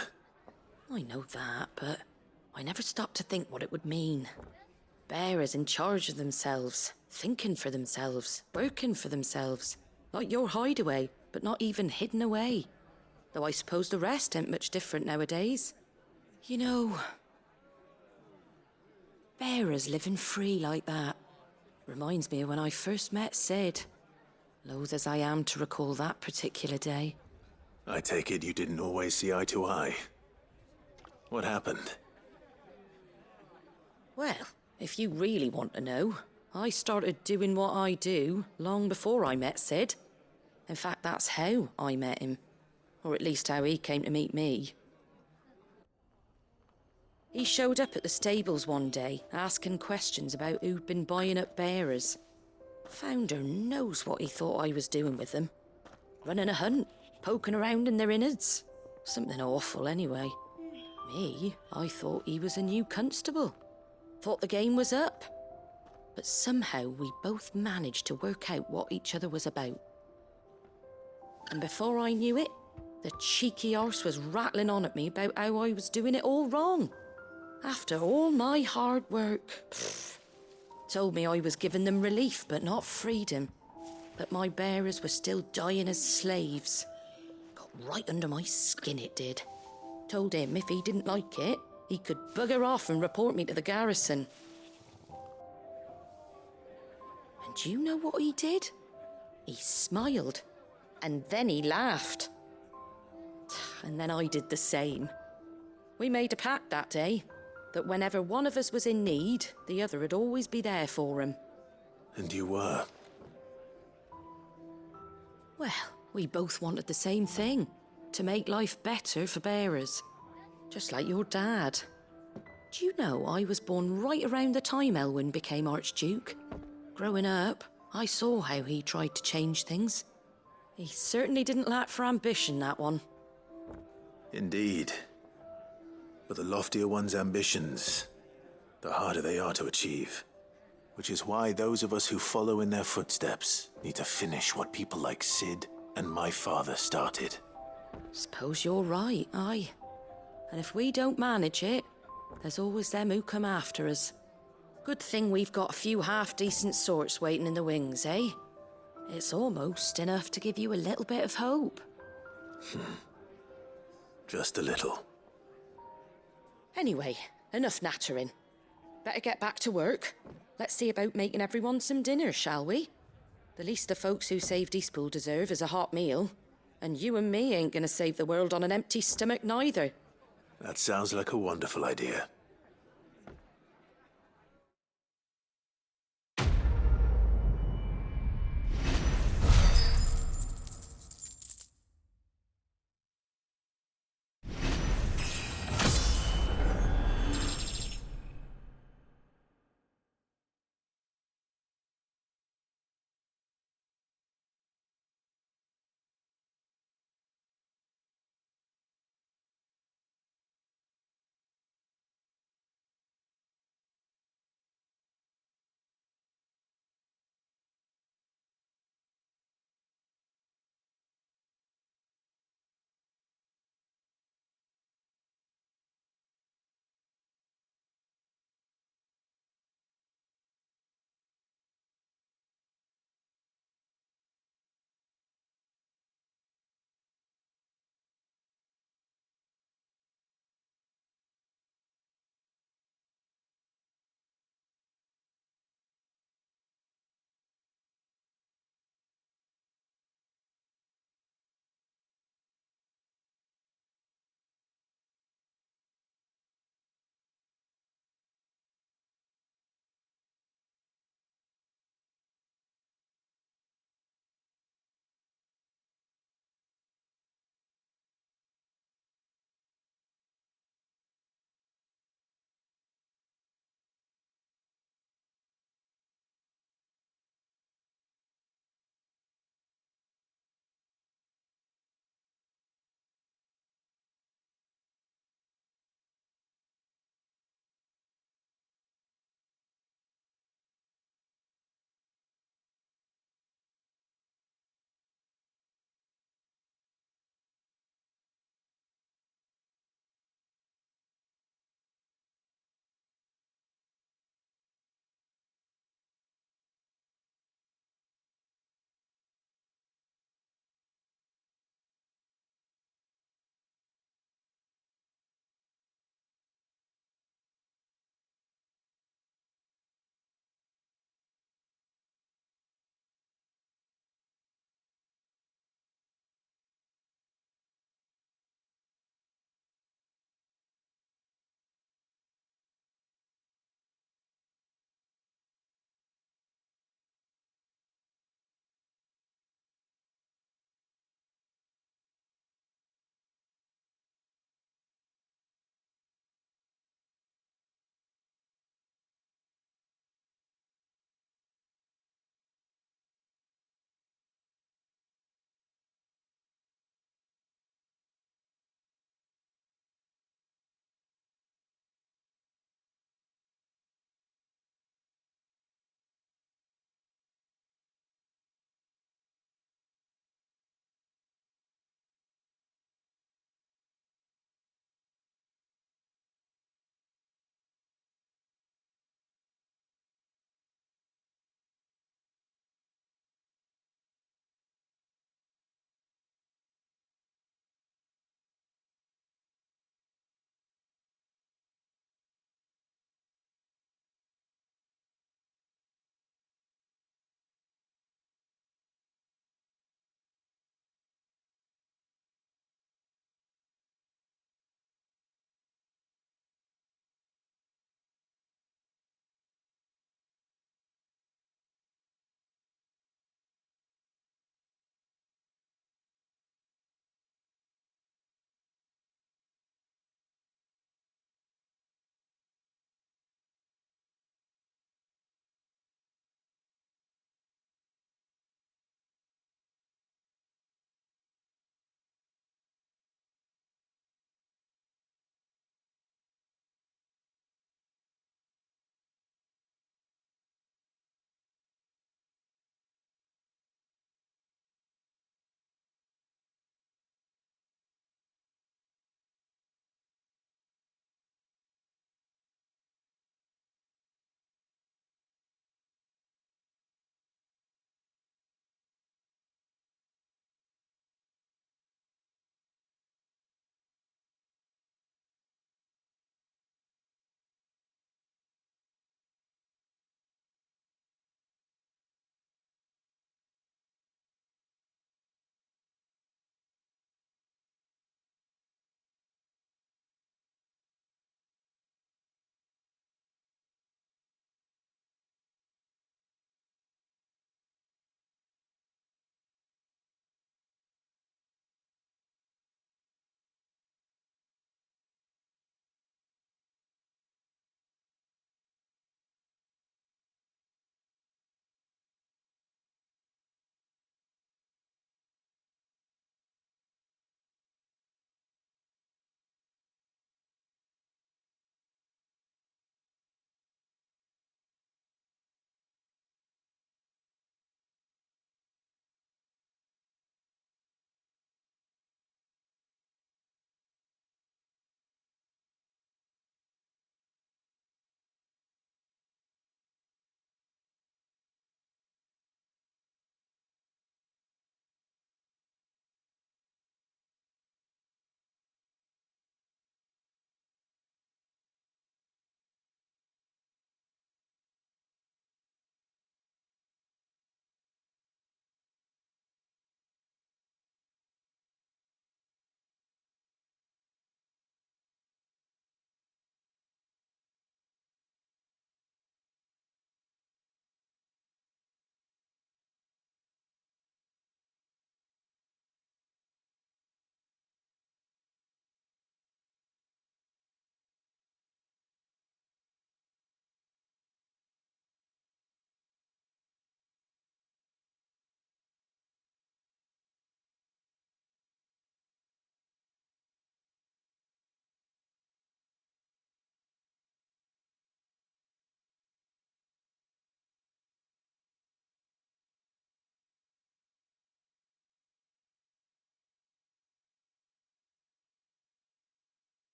I know that, but I never stopped to think what it would mean. Bearers in charge of themselves, thinking for themselves, working for themselves. Not your hideaway, but not even hidden away. Though I suppose the rest ain't much different nowadays. You know, bearers living free like that reminds me of when I first met Sid. Loath as I am to recall that particular day. I take it you didn't always see eye to eye. What happened? Well, if you really want to know, I started doing what I do long before I met Sid. In fact, that's how I met him. Or at least how he came to meet me. He showed up at the stables one day, asking questions about who'd been buying up bearers. Founder knows what he thought I was doing with them. Running a hunt, poking around in their innards. Something awful anyway. Me, I thought he was a new constable. Thought the game was up. But somehow we both managed to work out what each other was about. And before I knew it, the cheeky arse was rattling on at me about how I was doing it all wrong. After all my hard work. Told me I was giving them relief, but not freedom. But my bearers were still dying as slaves. Got right under my skin, it did. Told him if he didn't like it, he could bugger off and report me to the garrison. And do you know what he did? He smiled. And then he laughed. And then I did the same. We made a pact that day, that whenever one of us was in need, the other would always be there for him. And you were? Well, we both wanted the same thing. To make life better for bearers. Just like your dad. Do you know I was born right around the time Elwyn became Archduke? Growing up, I saw how he tried to change things. He certainly didn't lack for ambition, that one. Indeed. But the loftier one's ambitions, the harder they are to achieve. Which is why those of us who follow in their footsteps need to finish what people like Sid and my father started. Suppose you're right, aye. And if we don't manage it, there's always them who come after us. Good thing we've got a few half-decent sorts waiting in the wings, eh? It's almost enough to give you a little bit of hope. Just a little. Anyway, enough nattering. Better get back to work. Let's see about making everyone some dinner, shall we? The least the folks who saved Eastpool deserve is a hot meal. And you and me ain't gonna save the world on an empty stomach neither. That sounds like a wonderful idea.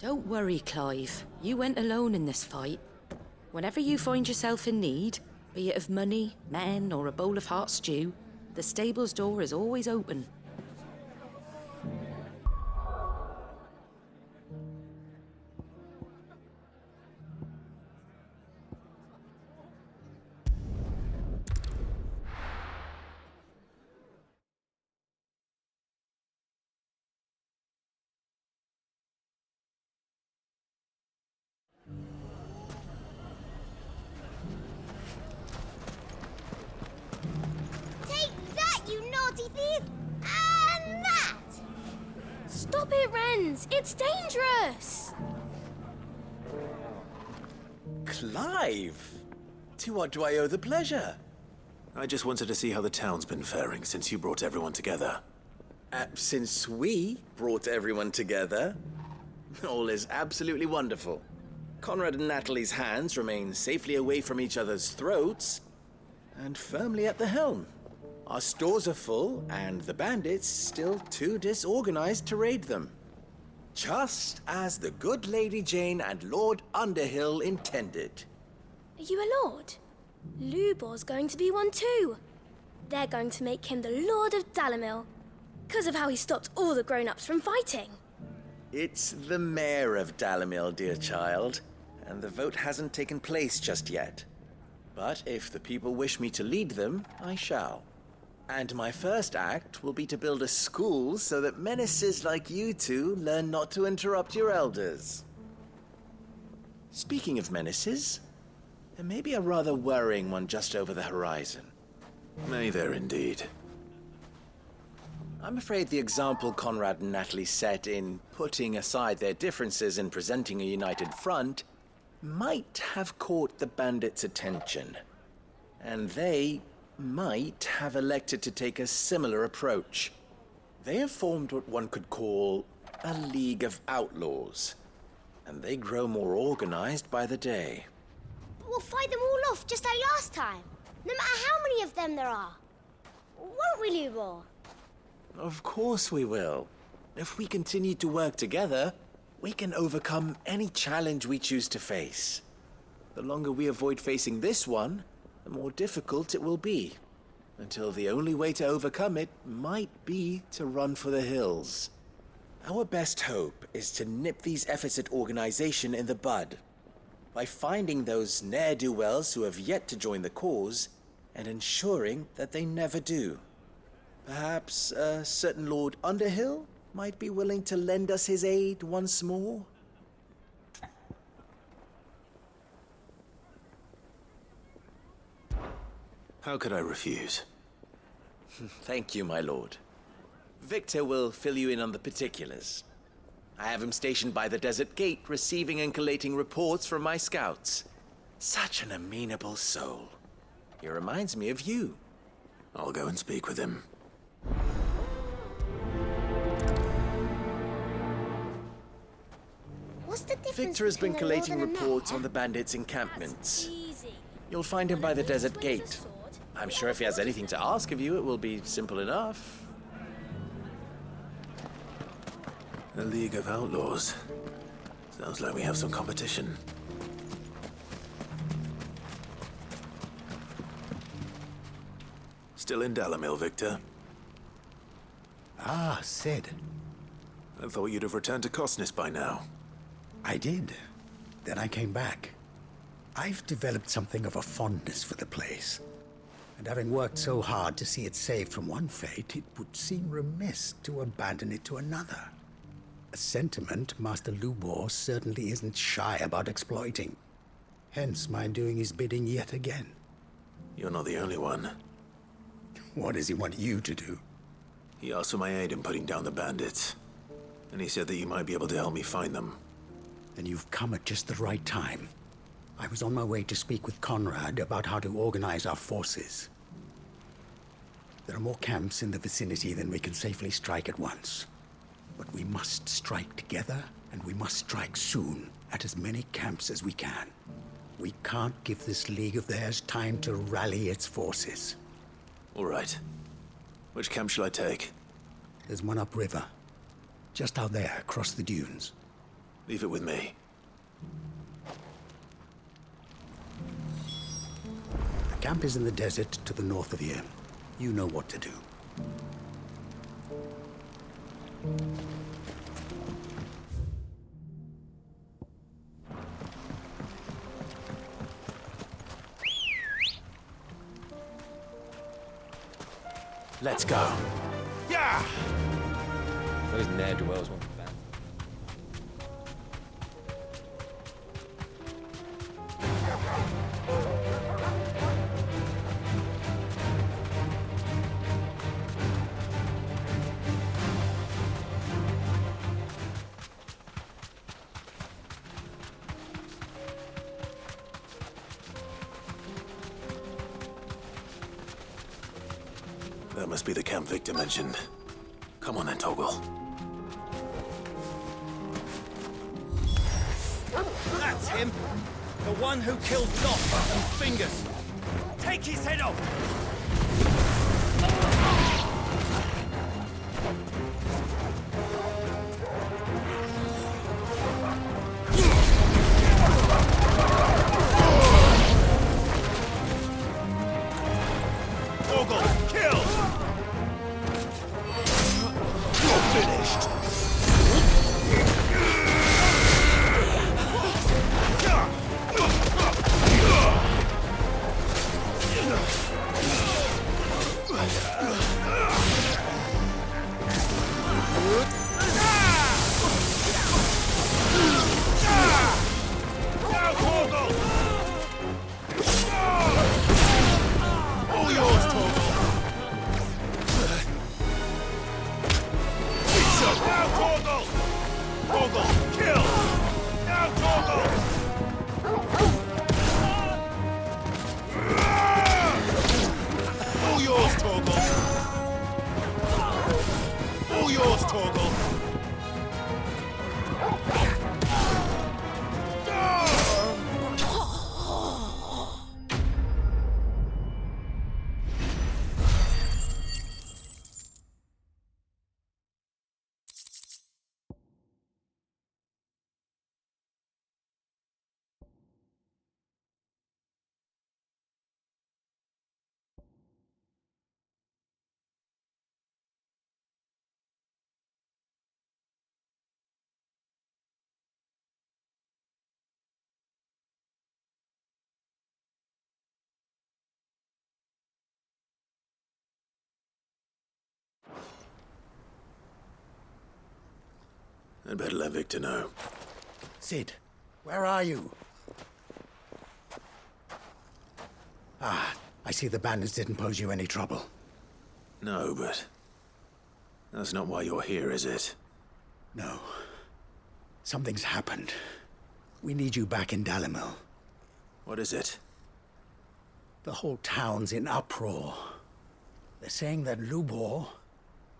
Don't worry, Clive. You went alone in this fight. Whenever you find yourself in need, be it of money, men, or a bowl of hot stew, the stable's door is always open. Take that, you naughty thief! And that! Stop it, Wrens! It's dangerous! Clive! To what do I owe the pleasure? I just wanted to see how the town's been faring since you brought everyone together. Since we brought everyone together, all is absolutely wonderful. Conrad and Natalie's hands remain safely away from each other's throats and firmly at the helm. Our stores are full, and the bandits still too disorganized to raid them. Just as the good Lady Jane and Lord Underhill intended. Are you a lord? Lubor's going to be one too. They're going to make him the Lord of Dalimil, because of how he stopped all the grown-ups from fighting. It's the mayor of Dalimil, dear child, and the vote hasn't taken place just yet. But if the people wish me to lead them, I shall. And my first act will be to build a school so that menaces like you two learn not to interrupt your elders. Speaking of menaces, there may be a rather worrying one just over the horizon. May there indeed. I'm afraid the example Conrad and Natalie set in putting aside their differences and presenting a united front might have caught the bandits' attention. And they might have elected to take a similar approach. They have formed what one could call a League of Outlaws, and they grow more organized by the day. But we'll fight them all off just like last time, no matter how many of them there are. Won't we, Lubor? Of course we will. If we continue to work together, we can overcome any challenge we choose to face. The longer we avoid facing this one, the more difficult it will be, until the only way to overcome it might be to run for the hills. Our best hope is to nip these efforts at organization in the bud, by finding those ne'er-do-wells who have yet to join the cause, and ensuring that they never do. Perhaps a certain Lord Underhill might be willing to lend us his aid once more? How could I refuse? Thank you, my lord. Victor will fill you in on the particulars. I have him stationed by the Desert Gate, receiving and collating reports from my scouts. Such an amenable soul. He reminds me of you. I'll go and speak with him. What's the difference Victor has been between a lord collating and a reports mayor? on the bandits' encampments. You'll find him by the Desert Gate. I'm sure if he has anything to ask of you, it will be simple enough. A League of Outlaws. Sounds like we have some competition. Still in Dalimil, Victor? Ah, Sid. I thought you'd have returned to Cosnis by now. I did. Then I came back. I've developed something of a fondness for the place. And having worked so hard to see it saved from one fate, it would seem remiss to abandon it to another. A sentiment Master Lubor certainly isn't shy about exploiting. Hence my doing his bidding yet again. You're not the only one. What does he want you to do? He asked for my aid in putting down the bandits. And he said that you might be able to help me find them. Then you've come at just the right time. I was on my way to speak with Conrad about how to organize our forces. There are more camps in the vicinity than we can safely strike at once. But we must strike together, and we must strike soon at as many camps as we can. We can't give this league of theirs time to rally its forces. All right. Which camp shall I take? There's one upriver. Just out there, across the dunes. Leave it with me. The camp is in the desert to the north of here. You know what to do. Let's go. Yeah! Those ne'er-do-wells want the band. That must be the camp Victor mentioned. Come on then, Torgal. That's him! The one who killed Lot and Fingers! Take his head off! Torgal, kill! You're finished! All yours, Torgal! Now, Torgal! Torgal, kill! Now, Torgal! All yours, Torgal! All yours, Torgal! I'd better let Victor know. Cid, where are you? Ah, I see the bandits didn't pose you any trouble. No, but that's not why you're here, is it? No. Something's happened. We need you back in Dalimil. What is it? The whole town's in uproar. They're saying that Lubor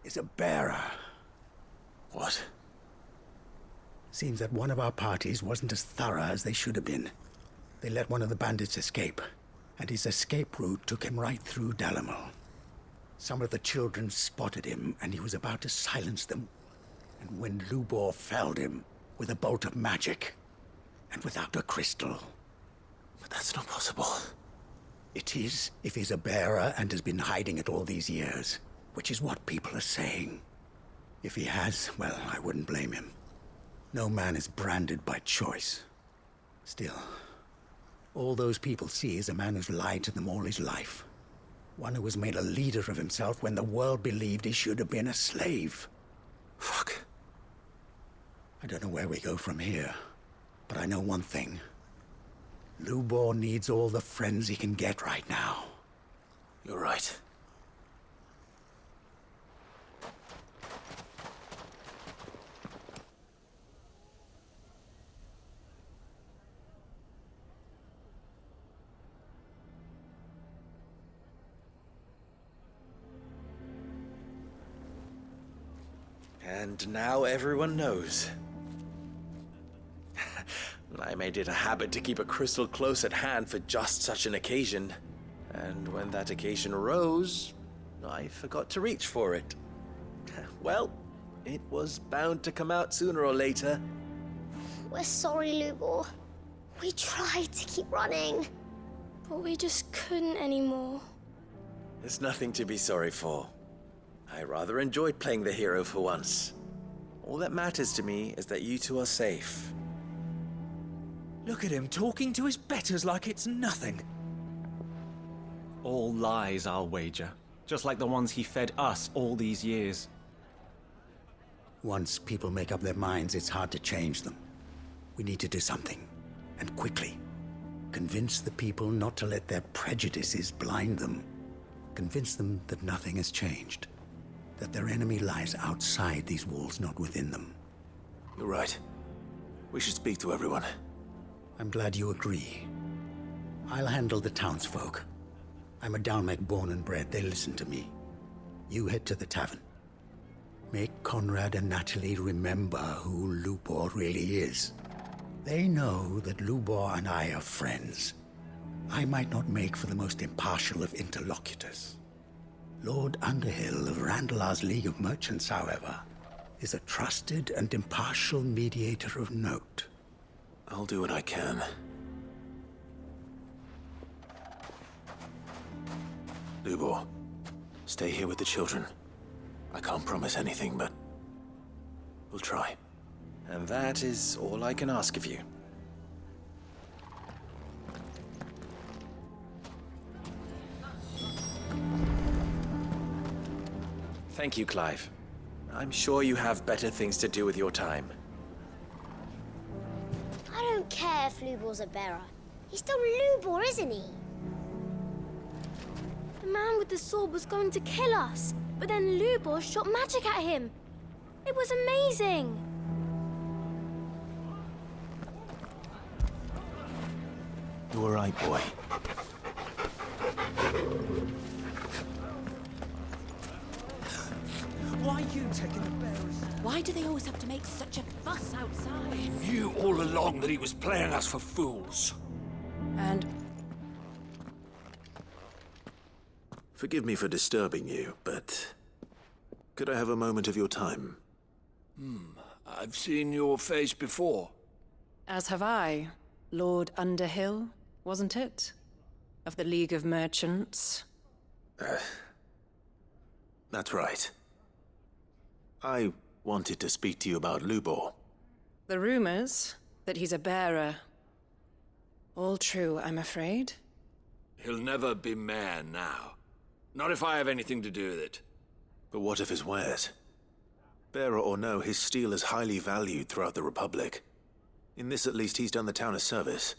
is a bearer. What? Seems that one of our parties wasn't as thorough as they should have been. They let one of the bandits escape, and his escape route took him right through Dalimil. Some of the children spotted him, and he was about to silence them. And when Lubor felled him with a bolt of magic, and without a crystal. But that's not possible. It is, if he's a bearer and has been hiding it all these years, which is what people are saying. If he has, well, I wouldn't blame him. No man is branded by choice. Still, all those people see is a man who's lied to them all his life. One who was made a leader of himself when the world believed he should have been a slave. Fuck. I don't know where we go from here, but I know one thing. Lubor needs all the friends he can get right now. You're right. And now everyone knows. I made it a habit to keep a crystal close at hand for just such an occasion. And when that occasion arose, I forgot to reach for it. Well, it was bound to come out sooner or later. We're sorry, Lubor. We tried to keep running. But we just couldn't anymore. There's nothing to be sorry for. I rather enjoyed playing the hero for once. All that matters to me is that you two are safe. Look at him talking to his betters like it's nothing. All lies, I'll wager. Just like the ones he fed us all these years. Once people make up their minds, it's hard to change them. We need to do something, and quickly. Convince the people not to let their prejudices blind them. Convince them that nothing has changed. That their enemy lies outside these walls, not within them. You're right. We should speak to everyone. I'm glad you agree. I'll handle the townsfolk. I'm a Dalmec born and bred. They listen to me. You head to the tavern. Make Conrad and Natalie remember who Lubor really is. They know that Lubor and I are friends. I might not make for the most impartial of interlocutors. Lord Underhill of Randalar's League of Merchants, however, is a trusted and impartial mediator of note. I'll do what I can. Lubor, stay here with the children. I can't promise anything, but we'll try. And that is all I can ask of you. Thank you, Clive. I'm sure you have better things to do with your time. I don't care if Lubor's a bearer. He's still Lubor, isn't he? The man with the sword was going to kill us, but then Lubor shot magic at him. It was amazing. You were right, boy. Why are you taking the bearers? Why do they always have to make such a fuss outside? Knew all along that he was playing us for fools. And Forgive me for disturbing you, but could I have a moment of your time? I've seen your face before. as have I, Lord Underhill, wasn't it? Of the League of Merchants. That's right. I wanted to speak to you about Lubor. The rumors that he's a bearer. All true, I'm afraid. He'll never be mayor now. Not if I have anything to do with it. But what of his wares? Bearer or no, his steel is highly valued throughout the Republic. In this at least, he's done the town a service.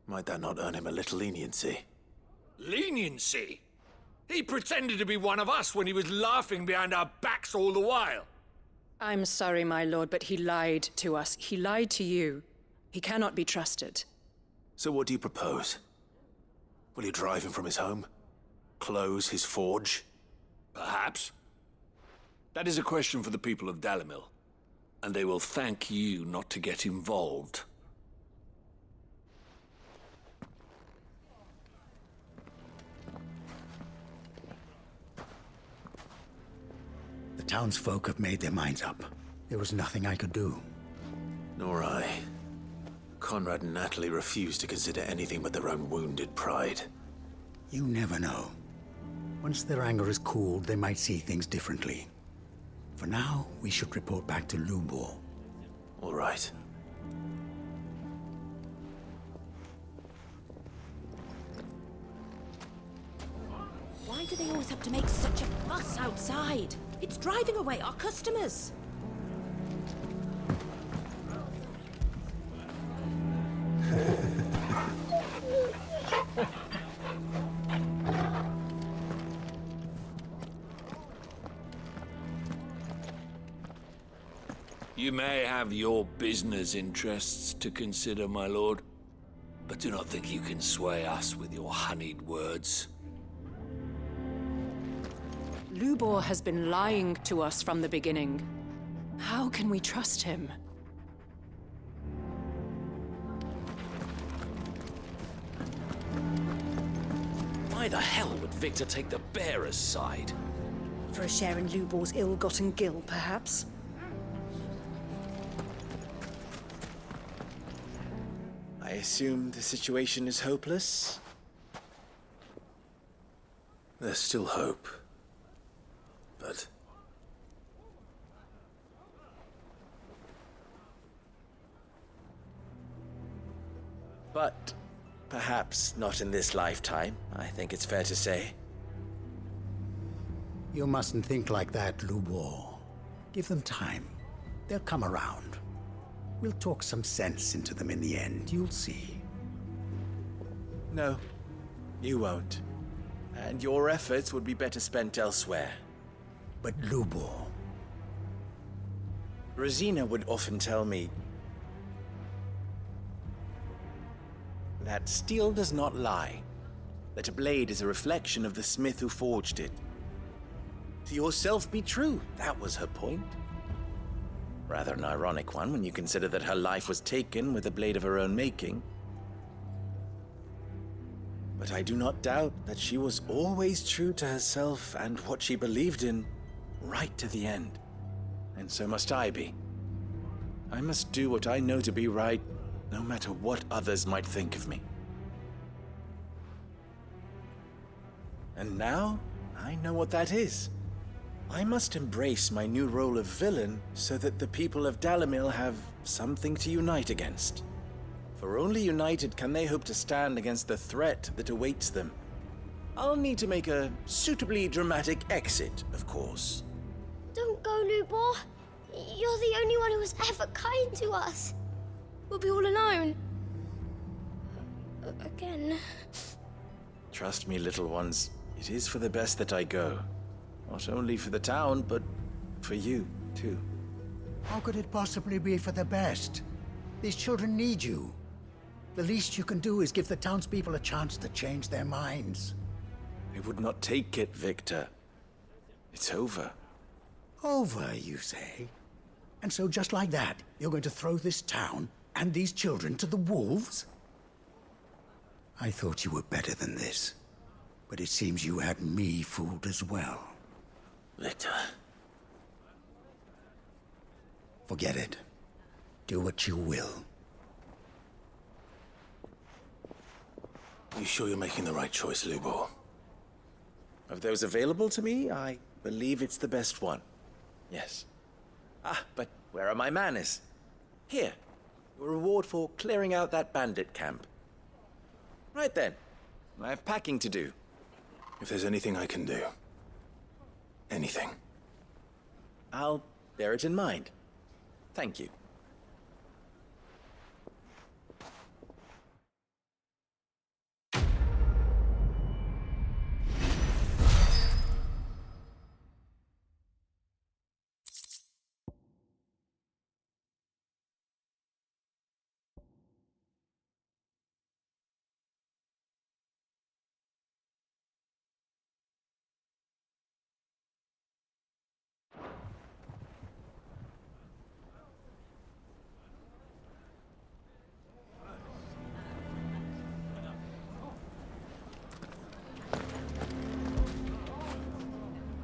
Might that not earn him a little leniency? Leniency? He pretended to be one of us when he was laughing behind our backs all the while. I'm sorry, my lord, but he lied to us. He lied to you. He cannot be trusted. So what do you propose? Will you drive him from his home? Close his forge? Perhaps. That is a question for the people of Dalimil, and they will thank you not to get involved. The townsfolk have made their minds up. There was nothing I could do. Nor I. Conrad and Natalie refused to consider anything but their own wounded pride. You never know. Once their anger is cooled, they might see things differently. For now, we should report back to Lubor. All right. Why do they always have to make such a fuss outside? It's driving away our customers. You may have your business interests to consider, my lord, but do not think you can sway us with your honeyed words. Lubor has been lying to us from the beginning. How can we trust him? Why the hell would Victor take the bearer's side? For a share in Lubor's ill-gotten gil, perhaps? I assume the situation is hopeless? There's still hope. But... But perhaps not in this lifetime, I think it's fair to say. You mustn't think like that, Lubor. Give them time. They'll come around. We'll talk some sense into them in the end, you'll see. No, you won't. And your efforts would be better spent elsewhere. But Lubor... Rosina would often tell me that steel does not lie, that a blade is a reflection of the smith who forged it. To yourself be true, that was her point. Rather an ironic one when you consider that her life was taken with a blade of her own making. But I do not doubt that she was always true to herself and what she believed in, right to the end. And so must I be. I must do what I know to be right, no matter what others might think of me. And now, I know what that is. I must embrace my new role of villain so that the people of Dalimil have something to unite against. For only united can they hope to stand against the threat that awaits them. I'll need to make a suitably dramatic exit, of course. Don't go, Lubor. You're the only one who was ever kind to us. We'll be all alone. Again. Trust me, little ones, it is for the best that I go. Not only for the town, but for you, too. How could it possibly be for the best? These children need you. The least you can do is give the townspeople a chance to change their minds. They would not take it, Victor. It's over. Over, you say? And so just like that, you're going to throw this town and these children to the wolves? I thought you were better than this. But it seems you had me fooled as well. Victor. Forget it. Do what you will. You sure you're making the right choice, Lubor? Of those available to me, I believe it's the best one. Yes. Ah, but where are my manners? Here. Your reward for clearing out that bandit camp. Right then. I have packing to do. If there's anything I can do. Anything. I'll bear it in mind. Thank you.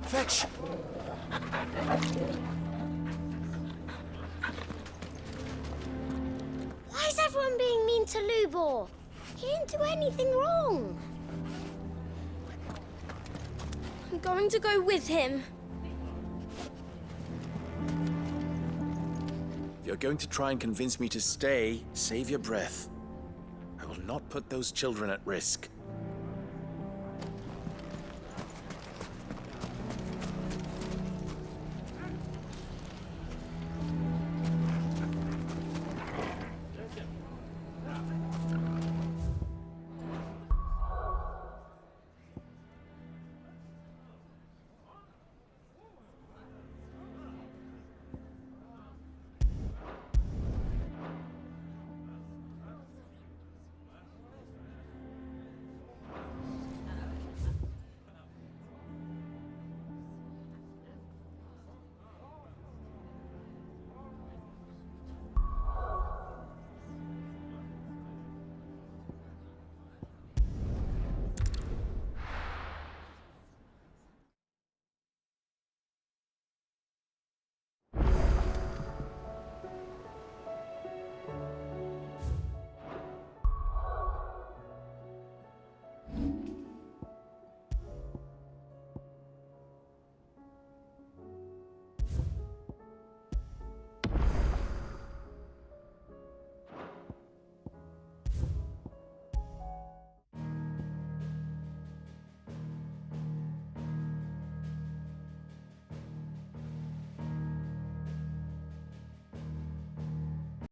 Fetch! Why is everyone being mean to Lubor? He didn't do anything wrong. I'm going to go with him. If you're going to try and convince me to stay, save your breath. I will not put those children at risk.